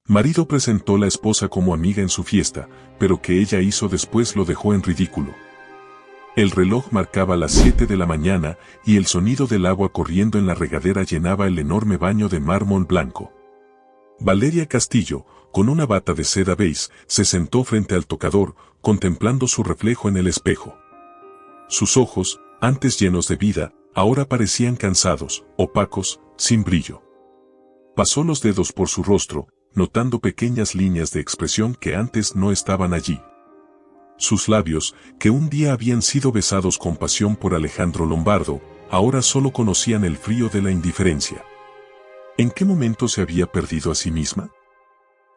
Marido presentó la esposa como amiga en su fiesta, pero que ella hizo después lo dejó en ridículo. El reloj marcaba las 7 de la mañana y el sonido del agua corriendo en la regadera llenaba el enorme baño de mármol blanco. Valeria Castillo, con una bata de seda beige, se sentó frente al tocador, contemplando su reflejo en el espejo. Sus ojos, antes llenos de vida, ahora parecían cansados, opacos, sin brillo. Pasó los dedos por su rostro, notando pequeñas líneas de expresión que antes no estaban allí. Sus labios, que un día habían sido besados con pasión por Alejandro Lombardo, ahora solo conocían el frío de la indiferencia. ¿En qué momento se había perdido a sí misma?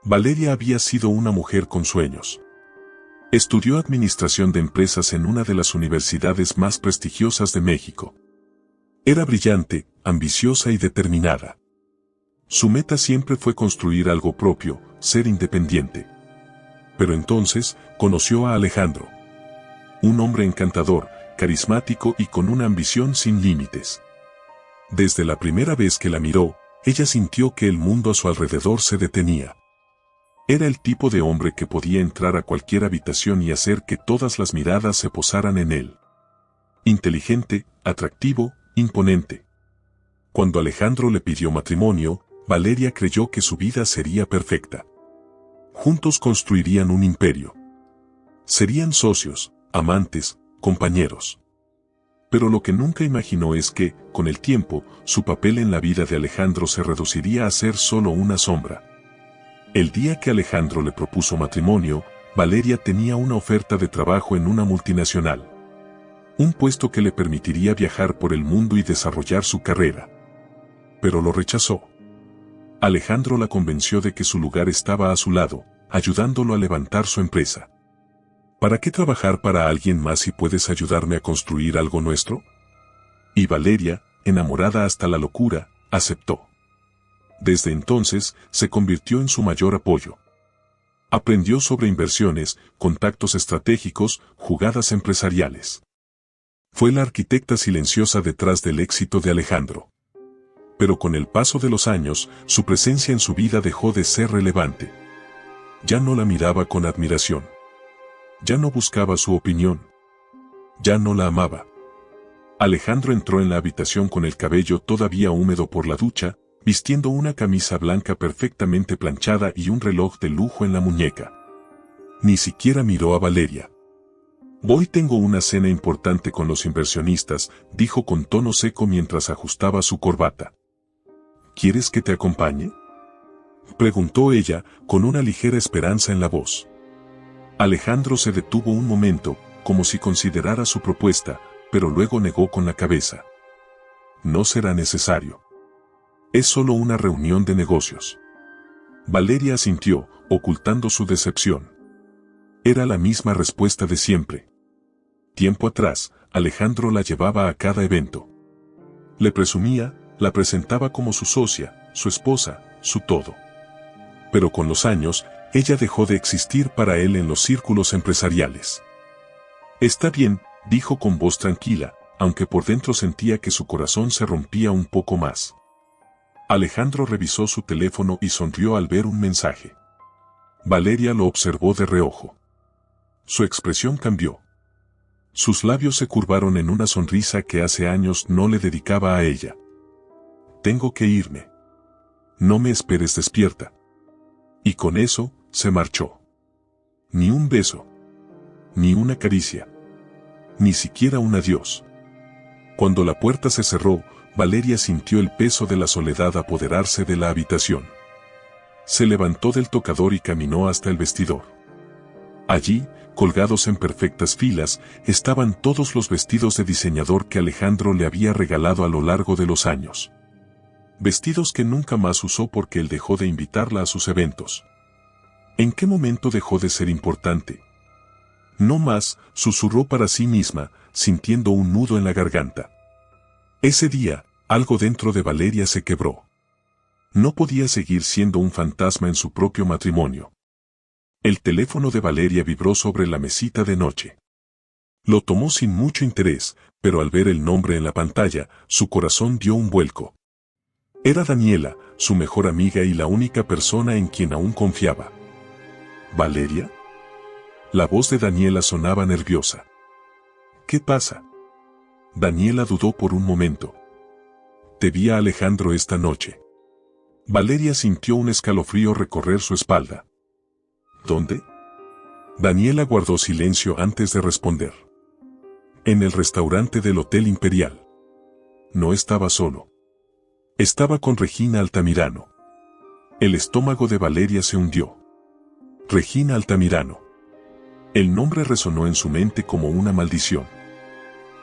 Valeria había sido una mujer con sueños. Estudió administración de empresas en una de las universidades más prestigiosas de México. Era brillante, ambiciosa y determinada. Su meta siempre fue construir algo propio, ser independiente. Pero entonces, conoció a Alejandro. Un hombre encantador, carismático y con una ambición sin límites. Desde la primera vez que la miró, ella sintió que el mundo a su alrededor se detenía. Era el tipo de hombre que podía entrar a cualquier habitación y hacer que todas las miradas se posaran en él. Inteligente, atractivo, imponente. Cuando Alejandro le pidió matrimonio, Valeria creyó que su vida sería perfecta. Juntos construirían un imperio. Serían socios, amantes, compañeros. Pero lo que nunca imaginó es que, con el tiempo, su papel en la vida de Alejandro se reduciría a ser solo una sombra. El día que Alejandro le propuso matrimonio, Valeria tenía una oferta de trabajo en una multinacional. Un puesto que le permitiría viajar por el mundo y desarrollar su carrera. Pero lo rechazó. Alejandro la convenció de que su lugar estaba a su lado, ayudándolo a levantar su empresa. ¿Para qué trabajar para alguien más si puedes ayudarme a construir algo nuestro? Y Valeria, enamorada hasta la locura, aceptó. Desde entonces, se convirtió en su mayor apoyo. Aprendió sobre inversiones, contactos estratégicos, jugadas empresariales. Fue la arquitecta silenciosa detrás del éxito de Alejandro. Pero con el paso de los años, su presencia en su vida dejó de ser relevante. Ya no la miraba con admiración. Ya no buscaba su opinión. Ya no la amaba. Alejandro entró en la habitación con el cabello todavía húmedo por la ducha, vistiendo una camisa blanca perfectamente planchada y un reloj de lujo en la muñeca. Ni siquiera miró a Valeria. Hoy tengo una cena importante con los inversionistas, dijo con tono seco mientras ajustaba su corbata. ¿Quieres que te acompañe?, preguntó ella, con una ligera esperanza en la voz. Alejandro se detuvo un momento, como si considerara su propuesta, pero luego negó con la cabeza. No será necesario. Es solo una reunión de negocios. Valeria asintió, ocultando su decepción. Era la misma respuesta de siempre. Tiempo atrás, Alejandro la llevaba a cada evento. Le presumía, la presentaba como su socia, su esposa, su todo. Pero con los años, ella dejó de existir para él en los círculos empresariales. Está bien, dijo con voz tranquila, aunque por dentro sentía que su corazón se rompía un poco más. Alejandro revisó su teléfono y sonrió al ver un mensaje. Valeria lo observó de reojo. Su expresión cambió. Sus labios se curvaron en una sonrisa que hace años no le dedicaba a ella. Tengo que irme. No me esperes despierta. Y con eso, se marchó. Ni un beso. Ni una caricia. Ni siquiera un adiós. Cuando la puerta se cerró, Valeria sintió el peso de la soledad apoderarse de la habitación. Se levantó del tocador y caminó hasta el vestidor. Allí, colgados en perfectas filas, estaban todos los vestidos de diseñador que Alejandro le había regalado a lo largo de los años. Vestidos que nunca más usó porque él dejó de invitarla a sus eventos. ¿En qué momento dejó de ser importante? No más, susurró para sí misma, sintiendo un nudo en la garganta. Ese día, algo dentro de Valeria se quebró. No podía seguir siendo un fantasma en su propio matrimonio. El teléfono de Valeria vibró sobre la mesita de noche. Lo tomó sin mucho interés, pero al ver el nombre en la pantalla, su corazón dio un vuelco. Era Daniela, su mejor amiga y la única persona en quien aún confiaba. ¿Valeria? La voz de Daniela sonaba nerviosa. ¿Qué pasa? Daniela dudó por un momento. Te vi a Alejandro esta noche. Valeria sintió un escalofrío recorrer su espalda. ¿Dónde? Daniela guardó silencio antes de responder. En el restaurante del Hotel Imperial. No estaba solo. Estaba con Regina Altamirano. El estómago de Valeria se hundió. Regina Altamirano. El nombre resonó en su mente como una maldición.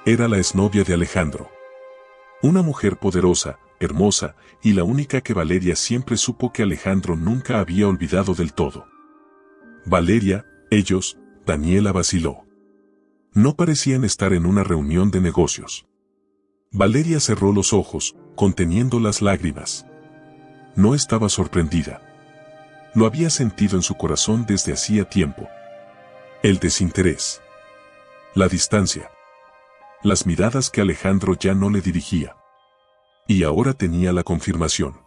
Era la exnovia de Alejandro. Una mujer poderosa, hermosa, y la única que Valeria siempre supo que Alejandro nunca había olvidado del todo. Valeria, ellos, Daniela vaciló. No parecían estar en una reunión de negocios. Valeria cerró los ojos, conteniendo las lágrimas. No estaba sorprendida. Lo había sentido en su corazón desde hacía tiempo. El desinterés. La distancia. Las miradas que Alejandro ya no le dirigía. Y ahora tenía la confirmación.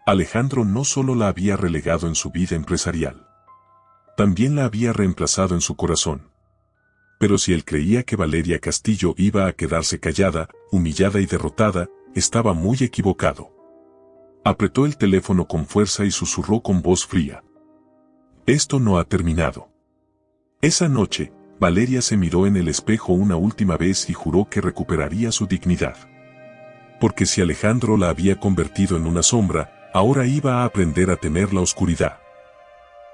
Alejandro no solo la había relegado en su vida empresarial. También la había reemplazado en su corazón. Pero si él creía que Valeria Castillo iba a quedarse callada, humillada y derrotada, estaba muy equivocado. Apretó el teléfono con fuerza y susurró con voz fría. Esto no ha terminado. Esa noche, Valeria se miró en el espejo una última vez y juró que recuperaría su dignidad. Porque si Alejandro la había convertido en una sombra, ahora iba a aprender a temer la oscuridad.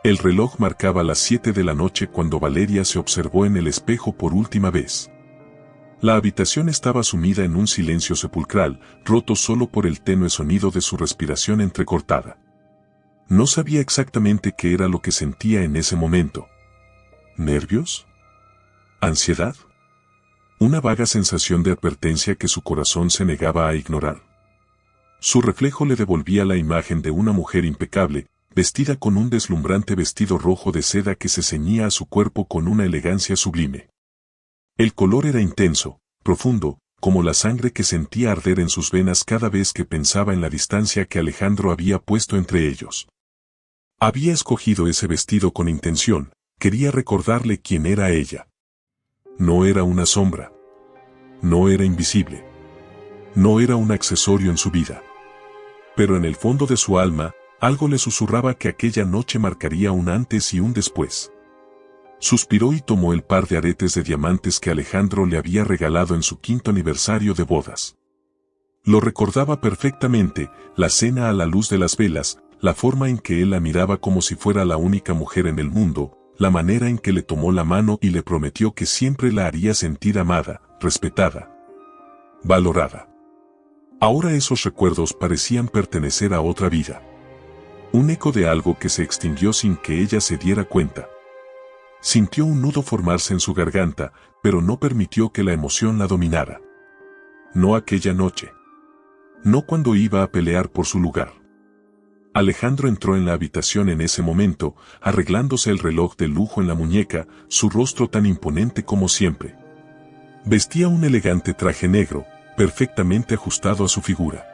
El reloj marcaba las 7 de la noche cuando Valeria se observó en el espejo por última vez. La habitación estaba sumida en un silencio sepulcral, roto solo por el tenue sonido de su respiración entrecortada. No sabía exactamente qué era lo que sentía en ese momento. ¿Nervios? ¿Ansiedad? Una vaga sensación de advertencia que su corazón se negaba a ignorar. Su reflejo le devolvía la imagen de una mujer impecable, vestida con un deslumbrante vestido rojo de seda que se ceñía a su cuerpo con una elegancia sublime. El color era intenso, profundo, como la sangre que sentía arder en sus venas cada vez que pensaba en la distancia que Alejandro había puesto entre ellos. Había escogido ese vestido con intención, quería recordarle quién era ella. No era una sombra. No era invisible. No era un accesorio en su vida. Pero en el fondo de su alma, algo le susurraba que aquella noche marcaría un antes y un después. Suspiró y tomó el par de aretes de diamantes que Alejandro le había regalado en su 5º aniversario de bodas. Lo recordaba perfectamente, la cena a la luz de las velas, la forma en que él la miraba como si fuera la única mujer en el mundo, la manera en que le tomó la mano y le prometió que siempre la haría sentir amada, respetada, valorada. Ahora esos recuerdos parecían pertenecer a otra vida. Un eco de algo que se extinguió sin que ella se diera cuenta. Sintió un nudo formarse en su garganta, pero no permitió que la emoción la dominara. No aquella noche. No cuando iba a pelear por su lugar. Alejandro entró en la habitación en ese momento, arreglándose el reloj de lujo en la muñeca, su rostro tan imponente como siempre. Vestía un elegante traje negro, perfectamente ajustado a su figura.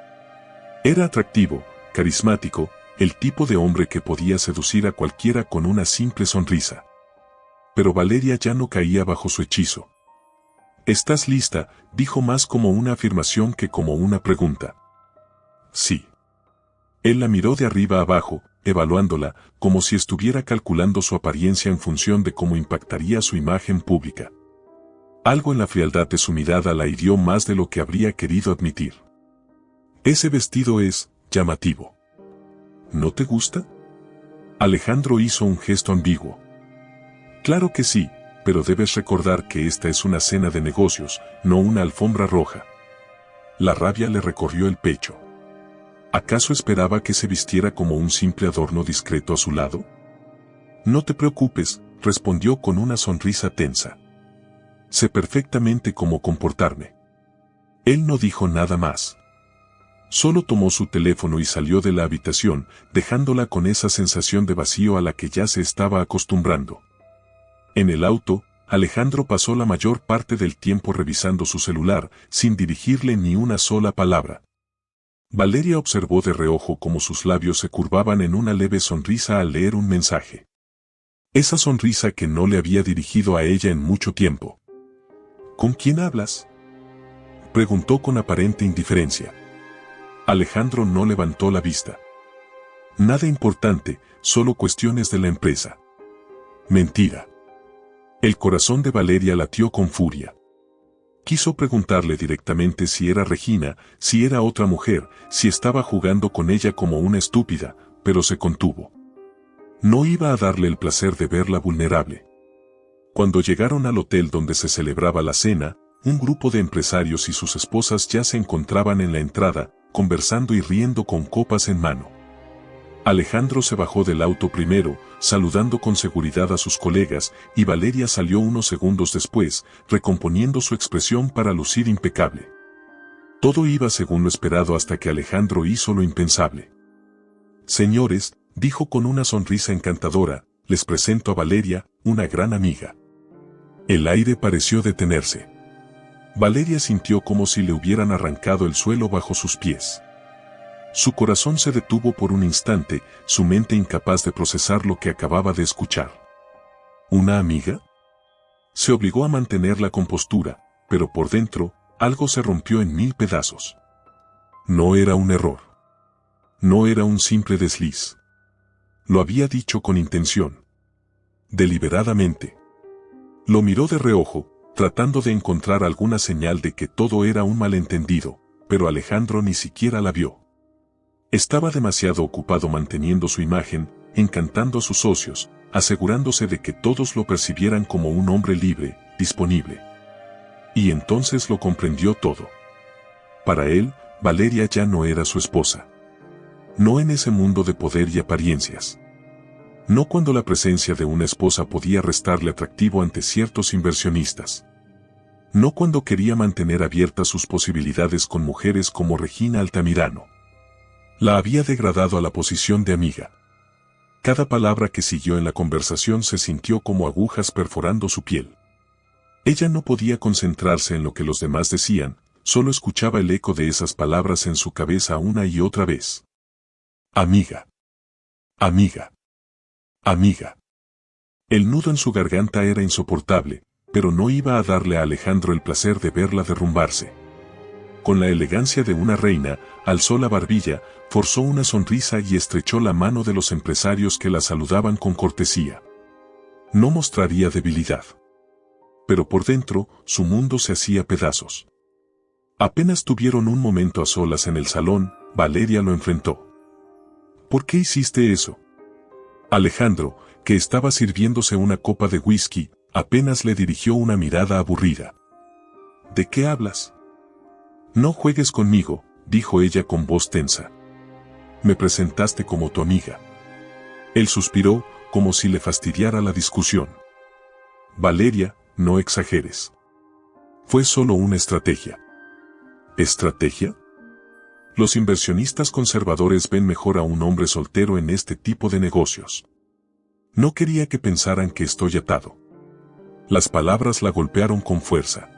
Era atractivo, carismático, el tipo de hombre que podía seducir a cualquiera con una simple sonrisa. Pero Valeria ya no caía bajo su hechizo. «¿Estás lista?», dijo más como una afirmación que como una pregunta. «Sí». Él la miró de arriba abajo, evaluándola, como si estuviera calculando su apariencia en función de cómo impactaría su imagen pública. Algo en la frialdad de su mirada la hirió más de lo que habría querido admitir. «Ese vestido es llamativo. ¿No te gusta?». Alejandro hizo un gesto ambiguo. «Claro que sí, pero debes recordar que esta es una cena de negocios, no una alfombra roja». La rabia le recorrió el pecho. ¿Acaso esperaba que se vistiera como un simple adorno discreto a su lado? «No te preocupes», respondió con una sonrisa tensa. «Sé perfectamente cómo comportarme». Él no dijo nada más. Solo tomó su teléfono y salió de la habitación, dejándola con esa sensación de vacío a la que ya se estaba acostumbrando. En el auto, Alejandro pasó la mayor parte del tiempo revisando su celular, sin dirigirle ni una sola palabra. Valeria observó de reojo cómo sus labios se curvaban en una leve sonrisa al leer un mensaje. Esa sonrisa que no le había dirigido a ella en mucho tiempo. ¿Con quién hablas?, preguntó con aparente indiferencia. Alejandro no levantó la vista. Nada importante, solo cuestiones de la empresa. Mentira. El corazón de Valeria latió con furia. Quiso preguntarle directamente si era Regina, si era otra mujer, si estaba jugando con ella como una estúpida, pero se contuvo. No iba a darle el placer de verla vulnerable. Cuando llegaron al hotel donde se celebraba la cena, un grupo de empresarios y sus esposas ya se encontraban en la entrada, conversando y riendo con copas en mano. Alejandro se bajó del auto primero, saludando con seguridad a sus colegas, y Valeria salió unos segundos después, recomponiendo su expresión para lucir impecable. Todo iba según lo esperado hasta que Alejandro hizo lo impensable. Señores, dijo con una sonrisa encantadora, les presento a Valeria, una gran amiga. El aire pareció detenerse. Valeria sintió como si le hubieran arrancado el suelo bajo sus pies. Su corazón se detuvo por un instante, su mente incapaz de procesar lo que acababa de escuchar. ¿Una amiga? Se obligó a mantener la compostura, pero por dentro, algo se rompió en 1000 pedazos. No era un error. No era un simple desliz. Lo había dicho con intención. Deliberadamente. Lo miró de reojo, tratando de encontrar alguna señal de que todo era un malentendido, pero Alejandro ni siquiera la vio. Estaba demasiado ocupado manteniendo su imagen, encantando a sus socios, asegurándose de que todos lo percibieran como un hombre libre, disponible. Y entonces lo comprendió todo. Para él, Valeria ya no era su esposa. No en ese mundo de poder y apariencias. No cuando la presencia de una esposa podía restarle atractivo ante ciertos inversionistas. No cuando quería mantener abiertas sus posibilidades con mujeres como Regina Altamirano. La había degradado a la posición de amiga. Cada palabra que siguió en la conversación se sintió como agujas perforando su piel. Ella no podía concentrarse en lo que los demás decían, solo escuchaba el eco de esas palabras en su cabeza una y otra vez. Amiga. Amiga. Amiga. El nudo en su garganta era insoportable, pero no iba a darle a Alejandro el placer de verla derrumbarse. Con la elegancia de una reina, alzó la barbilla, forzó una sonrisa y estrechó la mano de los empresarios que la saludaban con cortesía. No mostraría debilidad. Pero por dentro, su mundo se hacía pedazos. Apenas tuvieron un momento a solas en el salón, Valeria lo enfrentó. ¿Por qué hiciste eso? Alejandro, que estaba sirviéndose una copa de whisky, apenas le dirigió una mirada aburrida. ¿De qué hablas? No juegues conmigo, dijo ella con voz tensa. Me presentaste como tu amiga. Él suspiró, como si le fastidiara la discusión. Valeria, no exageres. Fue solo una estrategia. ¿Estrategia? Los inversionistas conservadores ven mejor a un hombre soltero en este tipo de negocios. No quería que pensaran que estoy atado. Las palabras la golpearon con fuerza.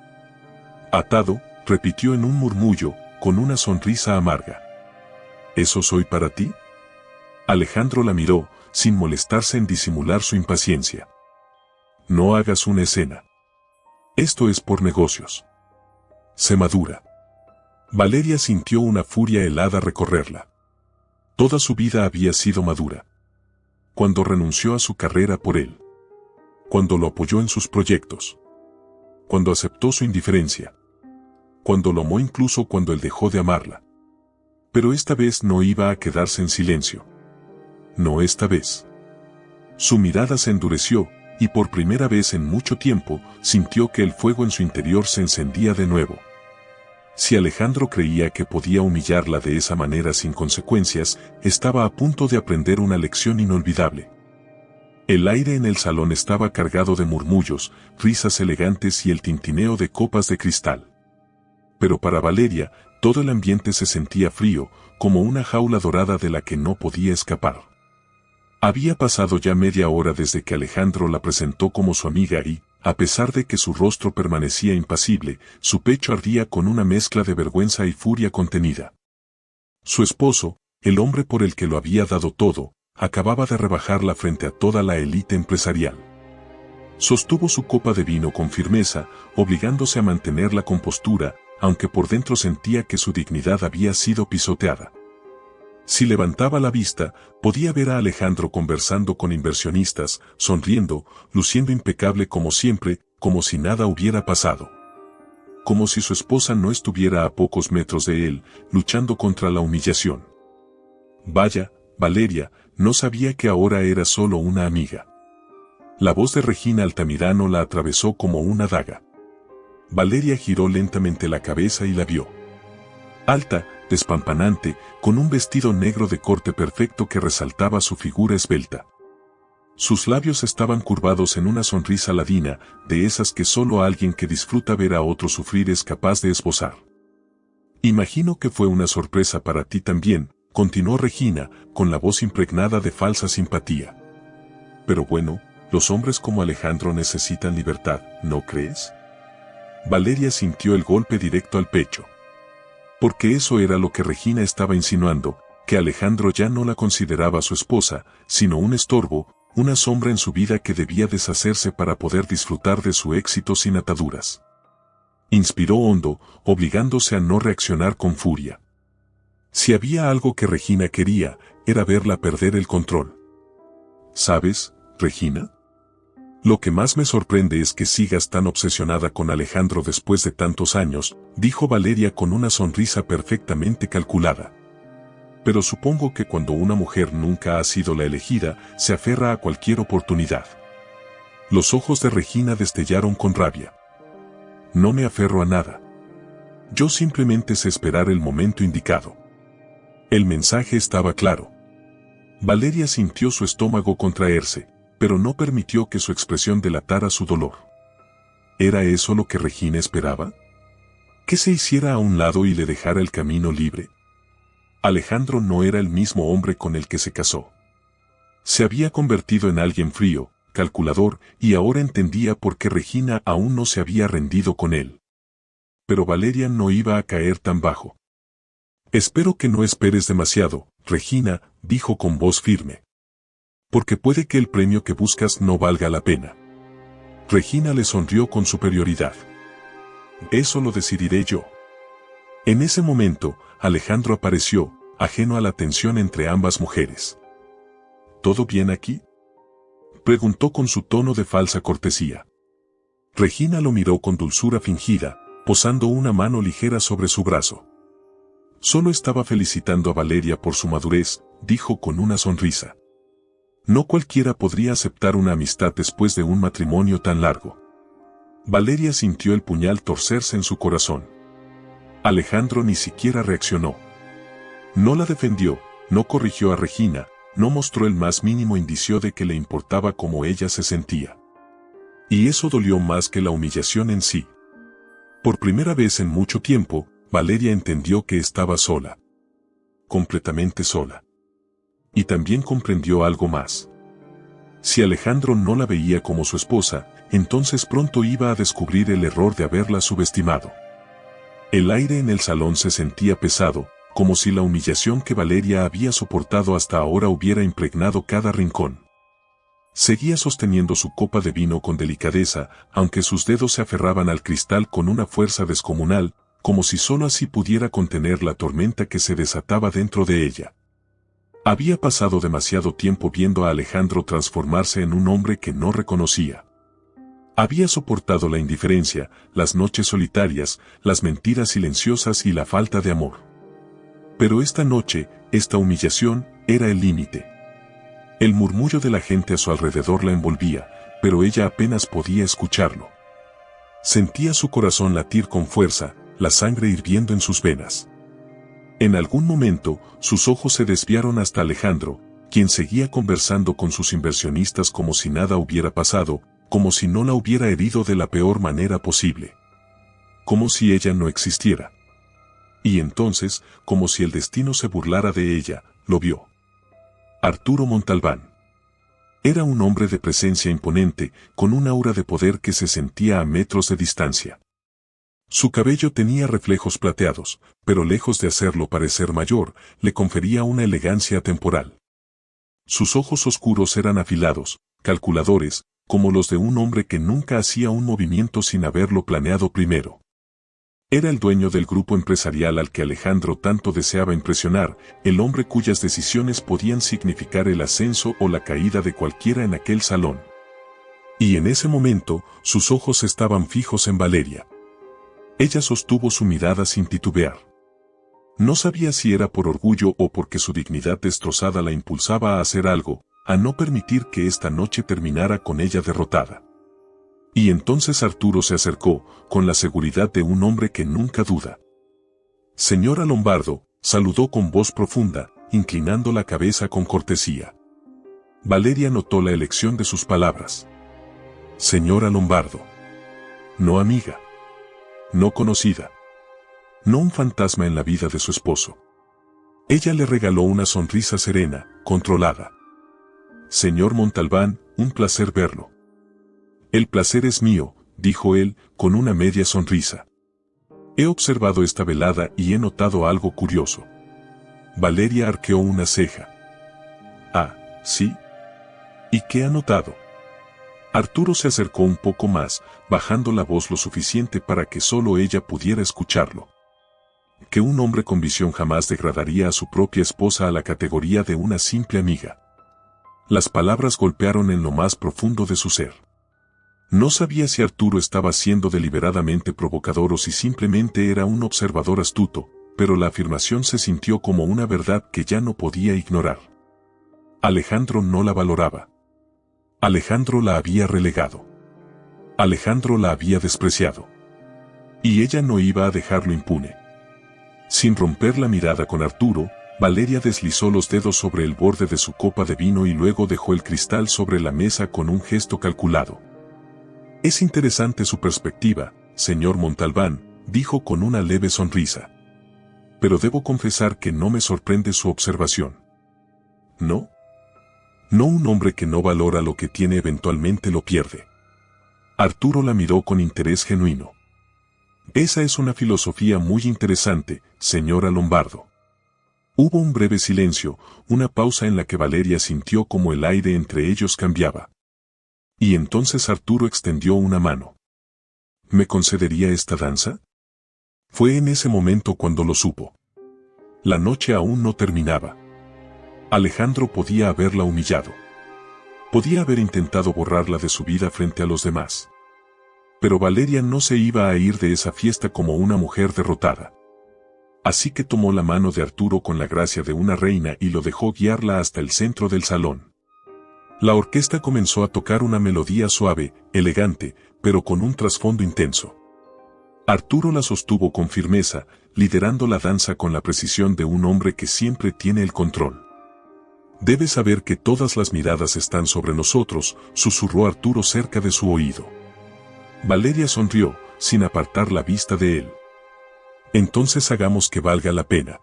Atado, repitió en un murmullo, con una sonrisa amarga. ¿Eso soy para ti? Alejandro la miró, sin molestarse en disimular su impaciencia. No hagas una escena. Esto es por negocios. Sé madura. Valeria sintió una furia helada recorrerla. Toda su vida había sido madura. Cuando renunció a su carrera por él. Cuando lo apoyó en sus proyectos. Cuando aceptó su indiferencia. Cuando lo amó incluso cuando él dejó de amarla. Pero esta vez no iba a quedarse en silencio. No esta vez. Su mirada se endureció, y por primera vez en mucho tiempo, sintió que el fuego en su interior se encendía de nuevo. Si Alejandro creía que podía humillarla de esa manera sin consecuencias, estaba a punto de aprender una lección inolvidable. El aire en el salón estaba cargado de murmullos, risas elegantes y el tintineo de copas de cristal. Pero para Valeria, todo el ambiente se sentía frío, como una jaula dorada de la que no podía escapar. Había pasado ya media hora desde que Alejandro la presentó como su amiga y, a pesar de que su rostro permanecía impasible, su pecho ardía con una mezcla de vergüenza y furia contenida. Su esposo, el hombre por el que lo había dado todo, acababa de rebajarla frente a toda la élite empresarial. Sostuvo su copa de vino con firmeza, obligándose a mantener la compostura, aunque por dentro sentía que su dignidad había sido pisoteada. Si levantaba la vista, podía ver a Alejandro conversando con inversionistas, sonriendo, luciendo impecable como siempre, como si nada hubiera pasado. Como si su esposa no estuviera a pocos metros de él, luchando contra la humillación. Vaya, Valeria, no sabía que ahora era solo una amiga. La voz de Regina Altamirano la atravesó como una daga. Valeria giró lentamente la cabeza y la vio. Alta, despampanante, con un vestido negro de corte perfecto que resaltaba su figura esbelta. Sus labios estaban curvados en una sonrisa ladina, de esas que solo alguien que disfruta ver a otro sufrir es capaz de esbozar. Imagino que fue una sorpresa para ti también, continuó Regina, con la voz impregnada de falsa simpatía. Pero bueno, los hombres como Alejandro necesitan libertad, ¿no crees? Valeria sintió el golpe directo al pecho. Porque eso era lo que Regina estaba insinuando, que Alejandro ya no la consideraba su esposa, sino un estorbo, una sombra en su vida que debía deshacerse para poder disfrutar de su éxito sin ataduras. Inspiró hondo, obligándose a no reaccionar con furia. Si había algo que Regina quería, era verla perder el control. ¿Sabes, Regina? Lo que más me sorprende es que sigas tan obsesionada con Alejandro después de tantos años, dijo Valeria con una sonrisa perfectamente calculada. Pero supongo que cuando una mujer nunca ha sido la elegida, se aferra a cualquier oportunidad. Los ojos de Regina destellaron con rabia. No me aferro a nada. Yo simplemente sé esperar el momento indicado. El mensaje estaba claro. Valeria sintió su estómago contraerse, pero no permitió que su expresión delatara su dolor. ¿Era eso lo que Regina esperaba? ¿Que se hiciera a un lado y le dejara el camino libre? Alejandro no era el mismo hombre con el que se casó. Se había convertido en alguien frío, calculador, y ahora entendía por qué Regina aún no se había rendido con él. Pero Valeria no iba a caer tan bajo. Espero que no esperes demasiado, Regina, dijo con voz firme. Porque puede que el premio que buscas no valga la pena. Regina le sonrió con superioridad. Eso lo decidiré yo. En ese momento, Alejandro apareció, ajeno a la tensión entre ambas mujeres. ¿Todo bien aquí?, preguntó con su tono de falsa cortesía. Regina lo miró con dulzura fingida, posando una mano ligera sobre su brazo. Solo estaba felicitando a Valeria por su madurez, dijo con una sonrisa. No cualquiera podría aceptar una amistad después de un matrimonio tan largo. Valeria sintió el puñal torcerse en su corazón. Alejandro ni siquiera reaccionó. No la defendió, no corrigió a Regina, no mostró el más mínimo indicio de que le importaba cómo ella se sentía. Y eso dolió más que la humillación en sí. Por primera vez en mucho tiempo, Valeria entendió que estaba sola. Completamente sola. Y también comprendió algo más. Si Alejandro no la veía como su esposa, entonces pronto iba a descubrir el error de haberla subestimado. El aire en el salón se sentía pesado, como si la humillación que Valeria había soportado hasta ahora hubiera impregnado cada rincón. Seguía sosteniendo su copa de vino con delicadeza, aunque sus dedos se aferraban al cristal con una fuerza descomunal, como si sólo así pudiera contener la tormenta que se desataba dentro de ella. Había pasado demasiado tiempo viendo a Alejandro transformarse en un hombre que no reconocía. Había soportado la indiferencia, las noches solitarias, las mentiras silenciosas y la falta de amor. Pero esta noche, esta humillación, era el límite. El murmullo de la gente a su alrededor la envolvía, pero ella apenas podía escucharlo. Sentía su corazón latir con fuerza, la sangre hirviendo en sus venas. En algún momento, sus ojos se desviaron hasta Alejandro, quien seguía conversando con sus inversionistas como si nada hubiera pasado, como si no la hubiera herido de la peor manera posible. Como si ella no existiera. Y entonces, como si el destino se burlara de ella, lo vio. Arturo Montalbán. Era un hombre de presencia imponente, con un aura de poder que se sentía a metros de distancia. Su cabello tenía reflejos plateados, pero lejos de hacerlo parecer mayor, le confería una elegancia atemporal. Sus ojos oscuros eran afilados, calculadores, como los de un hombre que nunca hacía un movimiento sin haberlo planeado primero. Era el dueño del grupo empresarial al que Alejandro tanto deseaba impresionar, el hombre cuyas decisiones podían significar el ascenso o la caída de cualquiera en aquel salón. Y en ese momento, sus ojos estaban fijos en Valeria. Ella sostuvo su mirada sin titubear. No sabía si era por orgullo o porque su dignidad destrozada la impulsaba a hacer algo, a no permitir que esta noche terminara con ella derrotada. Y entonces Arturo se acercó, con la seguridad de un hombre que nunca duda. Señora Lombardo, saludó con voz profunda, inclinando la cabeza con cortesía. Valeria notó la elección de sus palabras. Señora Lombardo. No amiga. No conocida. No un fantasma en la vida de su esposo. Ella le regaló una sonrisa serena, controlada. Señor Montalbán, un placer verlo. El placer es mío, dijo él, con una media sonrisa. He observado esta velada y he notado algo curioso. Valeria arqueó una ceja. Ah, ¿sí? ¿Y qué ha notado? Arturo se acercó un poco más, bajando la voz lo suficiente para que solo ella pudiera escucharlo. Que un hombre con visión jamás degradaría a su propia esposa a la categoría de una simple amiga. Las palabras golpearon en lo más profundo de su ser. No sabía si Arturo estaba siendo deliberadamente provocador o si simplemente era un observador astuto, pero la afirmación se sintió como una verdad que ya no podía ignorar. Alejandro no la valoraba. Alejandro la había relegado. Alejandro la había despreciado. Y ella no iba a dejarlo impune. Sin romper la mirada con Arturo, Valeria deslizó los dedos sobre el borde de su copa de vino y luego dejó el cristal sobre la mesa con un gesto calculado. Es interesante su perspectiva, señor Montalbán, dijo con una leve sonrisa. Pero debo confesar que no me sorprende su observación. ¿No? No, un hombre que no valora lo que tiene eventualmente lo pierde. Arturo la miró con interés genuino. Esa es una filosofía muy interesante, señora Lombardo. Hubo un breve silencio, una pausa en la que Valeria sintió como el aire entre ellos cambiaba. Y entonces Arturo extendió una mano. ¿Me concedería esta danza? Fue en ese momento cuando lo supo. La noche aún no terminaba. Alejandro podía haberla humillado. Podía haber intentado borrarla de su vida frente a los demás. Pero Valeria no se iba a ir de esa fiesta como una mujer derrotada. Así que tomó la mano de Arturo con la gracia de una reina y lo dejó guiarla hasta el centro del salón. La orquesta comenzó a tocar una melodía suave, elegante, pero con un trasfondo intenso. Arturo la sostuvo con firmeza, liderando la danza con la precisión de un hombre que siempre tiene el control. Debes saber que todas las miradas están sobre nosotros, susurró Arturo cerca de su oído. Valeria sonrió, sin apartar la vista de él. Entonces hagamos que valga la pena.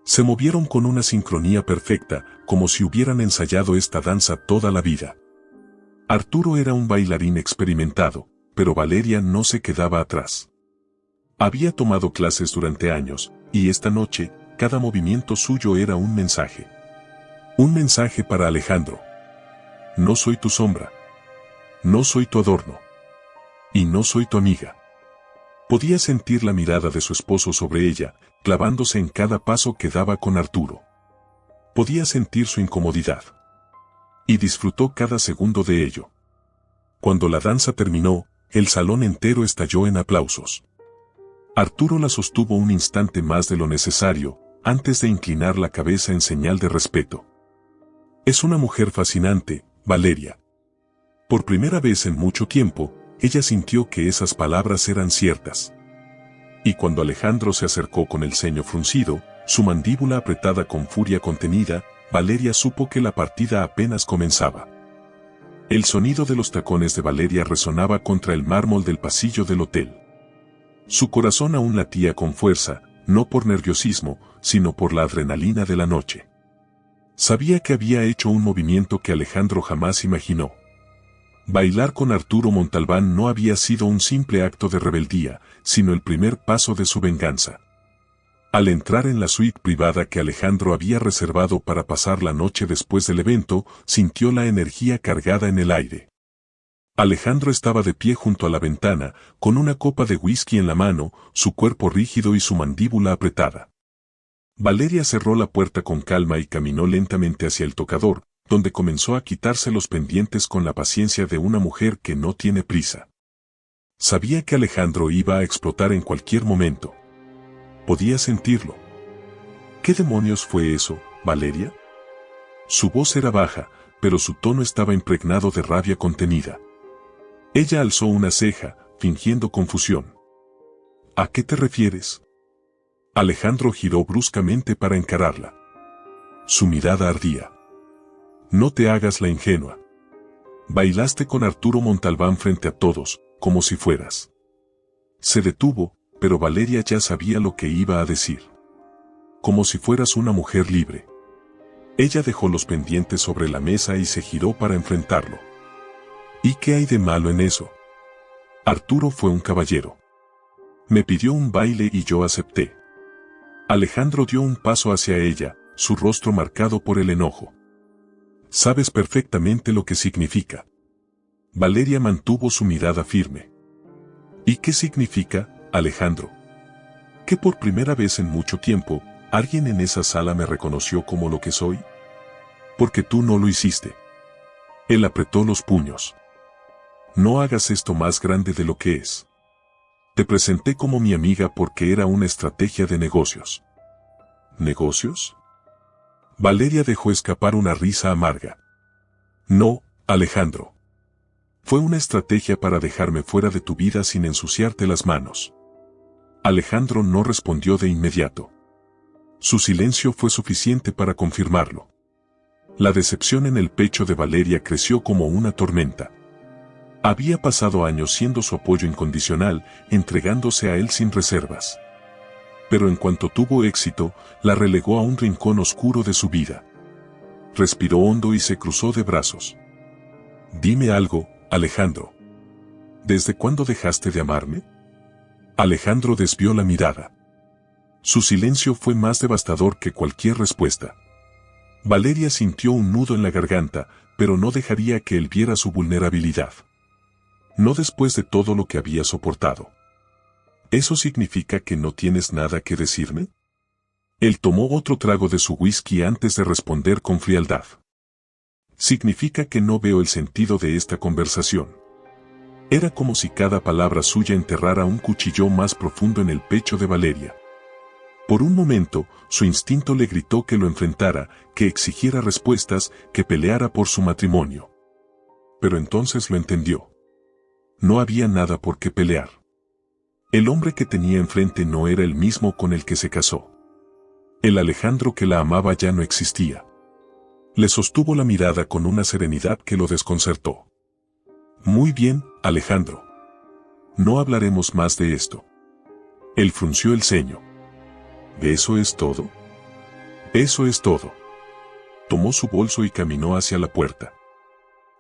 Se movieron con una sincronía perfecta, como si hubieran ensayado esta danza toda la vida. Arturo era un bailarín experimentado, pero Valeria no se quedaba atrás. Había tomado clases durante años, y esta noche, cada movimiento suyo era un mensaje. Un mensaje para Alejandro. No soy tu sombra. No soy tu adorno. Y no soy tu amiga. Podía sentir la mirada de su esposo sobre ella, clavándose en cada paso que daba con Arturo. Podía sentir su incomodidad. Y disfrutó cada segundo de ello. Cuando la danza terminó, el salón entero estalló en aplausos. Arturo la sostuvo un instante más de lo necesario, antes de inclinar la cabeza en señal de respeto. Es una mujer fascinante, Valeria. Por primera vez en mucho tiempo, ella sintió que esas palabras eran ciertas. Y cuando Alejandro se acercó con el ceño fruncido, su mandíbula apretada con furia contenida, Valeria supo que la partida apenas comenzaba. El sonido de los tacones de Valeria resonaba contra el mármol del pasillo del hotel. Su corazón aún latía con fuerza, no por nerviosismo, sino por la adrenalina de la noche. Sabía que había hecho un movimiento que Alejandro jamás imaginó. Bailar con Arturo Montalbán no había sido un simple acto de rebeldía, sino el primer paso de su venganza. Al entrar en la suite privada que Alejandro había reservado para pasar la noche después del evento, sintió la energía cargada en el aire. Alejandro estaba de pie junto a la ventana, con una copa de whisky en la mano, su cuerpo rígido y su mandíbula apretada. Valeria cerró la puerta con calma y caminó lentamente hacia el tocador, donde comenzó a quitarse los pendientes con la paciencia de una mujer que no tiene prisa. Sabía que Alejandro iba a explotar en cualquier momento. Podía sentirlo. ¿Qué demonios fue eso, Valeria? Su voz era baja, pero su tono estaba impregnado de rabia contenida. Ella alzó una ceja, fingiendo confusión. ¿A qué te refieres? Alejandro giró bruscamente para encararla. Su mirada ardía. No te hagas la ingenua. Bailaste con Arturo Montalbán frente a todos, como si fueras. Se detuvo, pero Valeria ya sabía lo que iba a decir. Como si fueras una mujer libre. Ella dejó los pendientes sobre la mesa y se giró para enfrentarlo. ¿Y qué hay de malo en eso? Arturo fue un caballero. Me pidió un baile y yo acepté. Alejandro dio un paso hacia ella, su rostro marcado por el enojo. Sabes perfectamente lo que significa. Valeria mantuvo su mirada firme. ¿Y qué significa, Alejandro? Que por primera vez en mucho tiempo, alguien en esa sala me reconoció como lo que soy. Porque tú no lo hiciste. Él apretó los puños. No hagas esto más grande de lo que es. Te presenté como mi amiga porque era una estrategia de negocios. ¿Negocios? Valeria dejó escapar una risa amarga. No, Alejandro. Fue una estrategia para dejarme fuera de tu vida sin ensuciarte las manos. Alejandro no respondió de inmediato. Su silencio fue suficiente para confirmarlo. La decepción en el pecho de Valeria creció como una tormenta. Había pasado años siendo su apoyo incondicional, entregándose a él sin reservas. Pero en cuanto tuvo éxito, la relegó a un rincón oscuro de su vida. Respiró hondo y se cruzó de brazos. Dime algo, Alejandro. ¿Desde cuándo dejaste de amarme? Alejandro desvió la mirada. Su silencio fue más devastador que cualquier respuesta. Valeria sintió un nudo en la garganta, pero no dejaría que él viera su vulnerabilidad. No después de todo lo que había soportado. ¿Eso significa que no tienes nada que decirme? Él tomó otro trago de su whisky antes de responder con frialdad. Significa que no veo el sentido de esta conversación. Era como si cada palabra suya enterrara un cuchillo más profundo en el pecho de Valeria. Por un momento, su instinto le gritó que lo enfrentara, que exigiera respuestas, que peleara por su matrimonio. Pero entonces lo entendió. No había nada por qué pelear. El hombre que tenía enfrente no era el mismo con el que se casó. El Alejandro que la amaba ya no existía. Le sostuvo la mirada con una serenidad que lo desconcertó. Muy bien, Alejandro. No hablaremos más de esto. Él frunció el ceño. ¿Eso es todo? Eso es todo. Tomó su bolso y caminó hacia la puerta.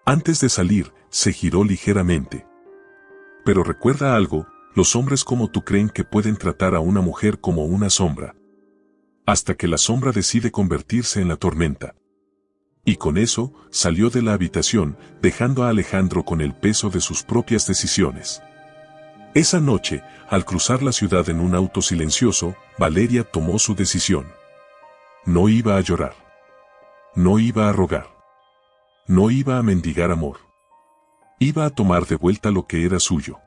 Antes de salir, se giró ligeramente. Pero recuerda algo, los hombres como tú creen que pueden tratar a una mujer como una sombra. Hasta que la sombra decide convertirse en la tormenta. Y con eso, salió de la habitación, dejando a Alejandro con el peso de sus propias decisiones. Esa noche, al cruzar la ciudad en un auto silencioso, Valeria tomó su decisión. No iba a llorar. No iba a rogar. No iba a mendigar amor. Iba a tomar de vuelta lo que era suyo.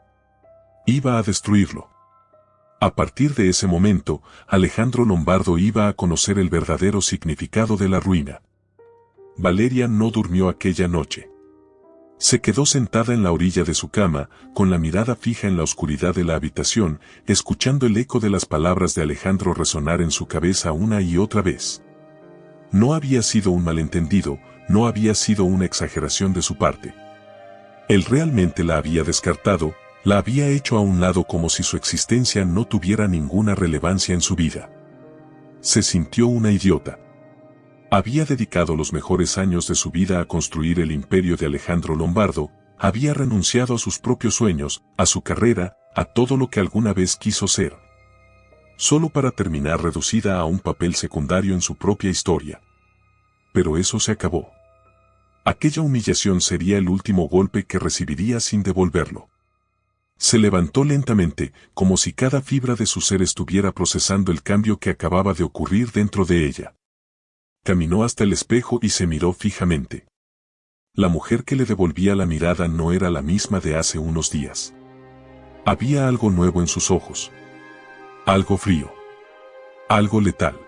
Iba a destruirlo. A partir de ese momento, Alejandro Lombardo iba a conocer el verdadero significado de la ruina. Valeria no durmió aquella noche. Se quedó sentada en la orilla de su cama, con la mirada fija en la oscuridad de la habitación, escuchando el eco de las palabras de Alejandro resonar en su cabeza una y otra vez. No había sido un malentendido, no había sido una exageración de su parte. Él realmente la había descartado, la había hecho a un lado como si su existencia no tuviera ninguna relevancia en su vida. Se sintió una idiota. Había dedicado los mejores años de su vida a construir el imperio de Alejandro Lombardo, había renunciado a sus propios sueños, a su carrera, a todo lo que alguna vez quiso ser. Solo para terminar reducida a un papel secundario en su propia historia. Pero eso se acabó. Aquella humillación sería el último golpe que recibiría sin devolverlo. Se levantó lentamente, como si cada fibra de su ser estuviera procesando el cambio que acababa de ocurrir dentro de ella. Caminó hasta el espejo y se miró fijamente. La mujer que le devolvía la mirada no era la misma de hace unos días. Había algo nuevo en sus ojos. Algo frío. Algo letal.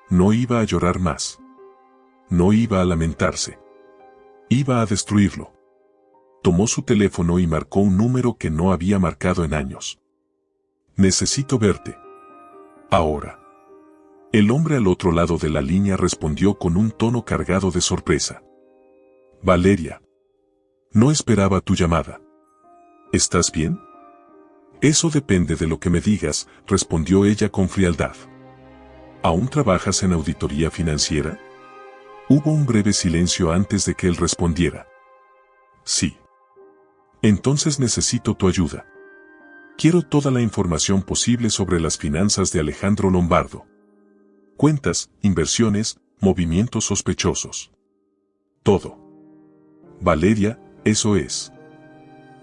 No iba a llorar más. No iba a lamentarse. Iba a destruirlo. Tomó su teléfono y marcó un número que no había marcado en años. Necesito verte. Ahora. El hombre al otro lado de la línea respondió con un tono cargado de sorpresa. Valeria. No esperaba tu llamada. ¿Estás bien? Eso depende de lo que me digas, respondió ella con frialdad. ¿Aún trabajas en auditoría financiera? Hubo un breve silencio antes de que él respondiera. Sí. Entonces necesito tu ayuda. Quiero toda la información posible sobre las finanzas de Alejandro Lombardo. Cuentas, inversiones, movimientos sospechosos. Todo. Valeria, eso es.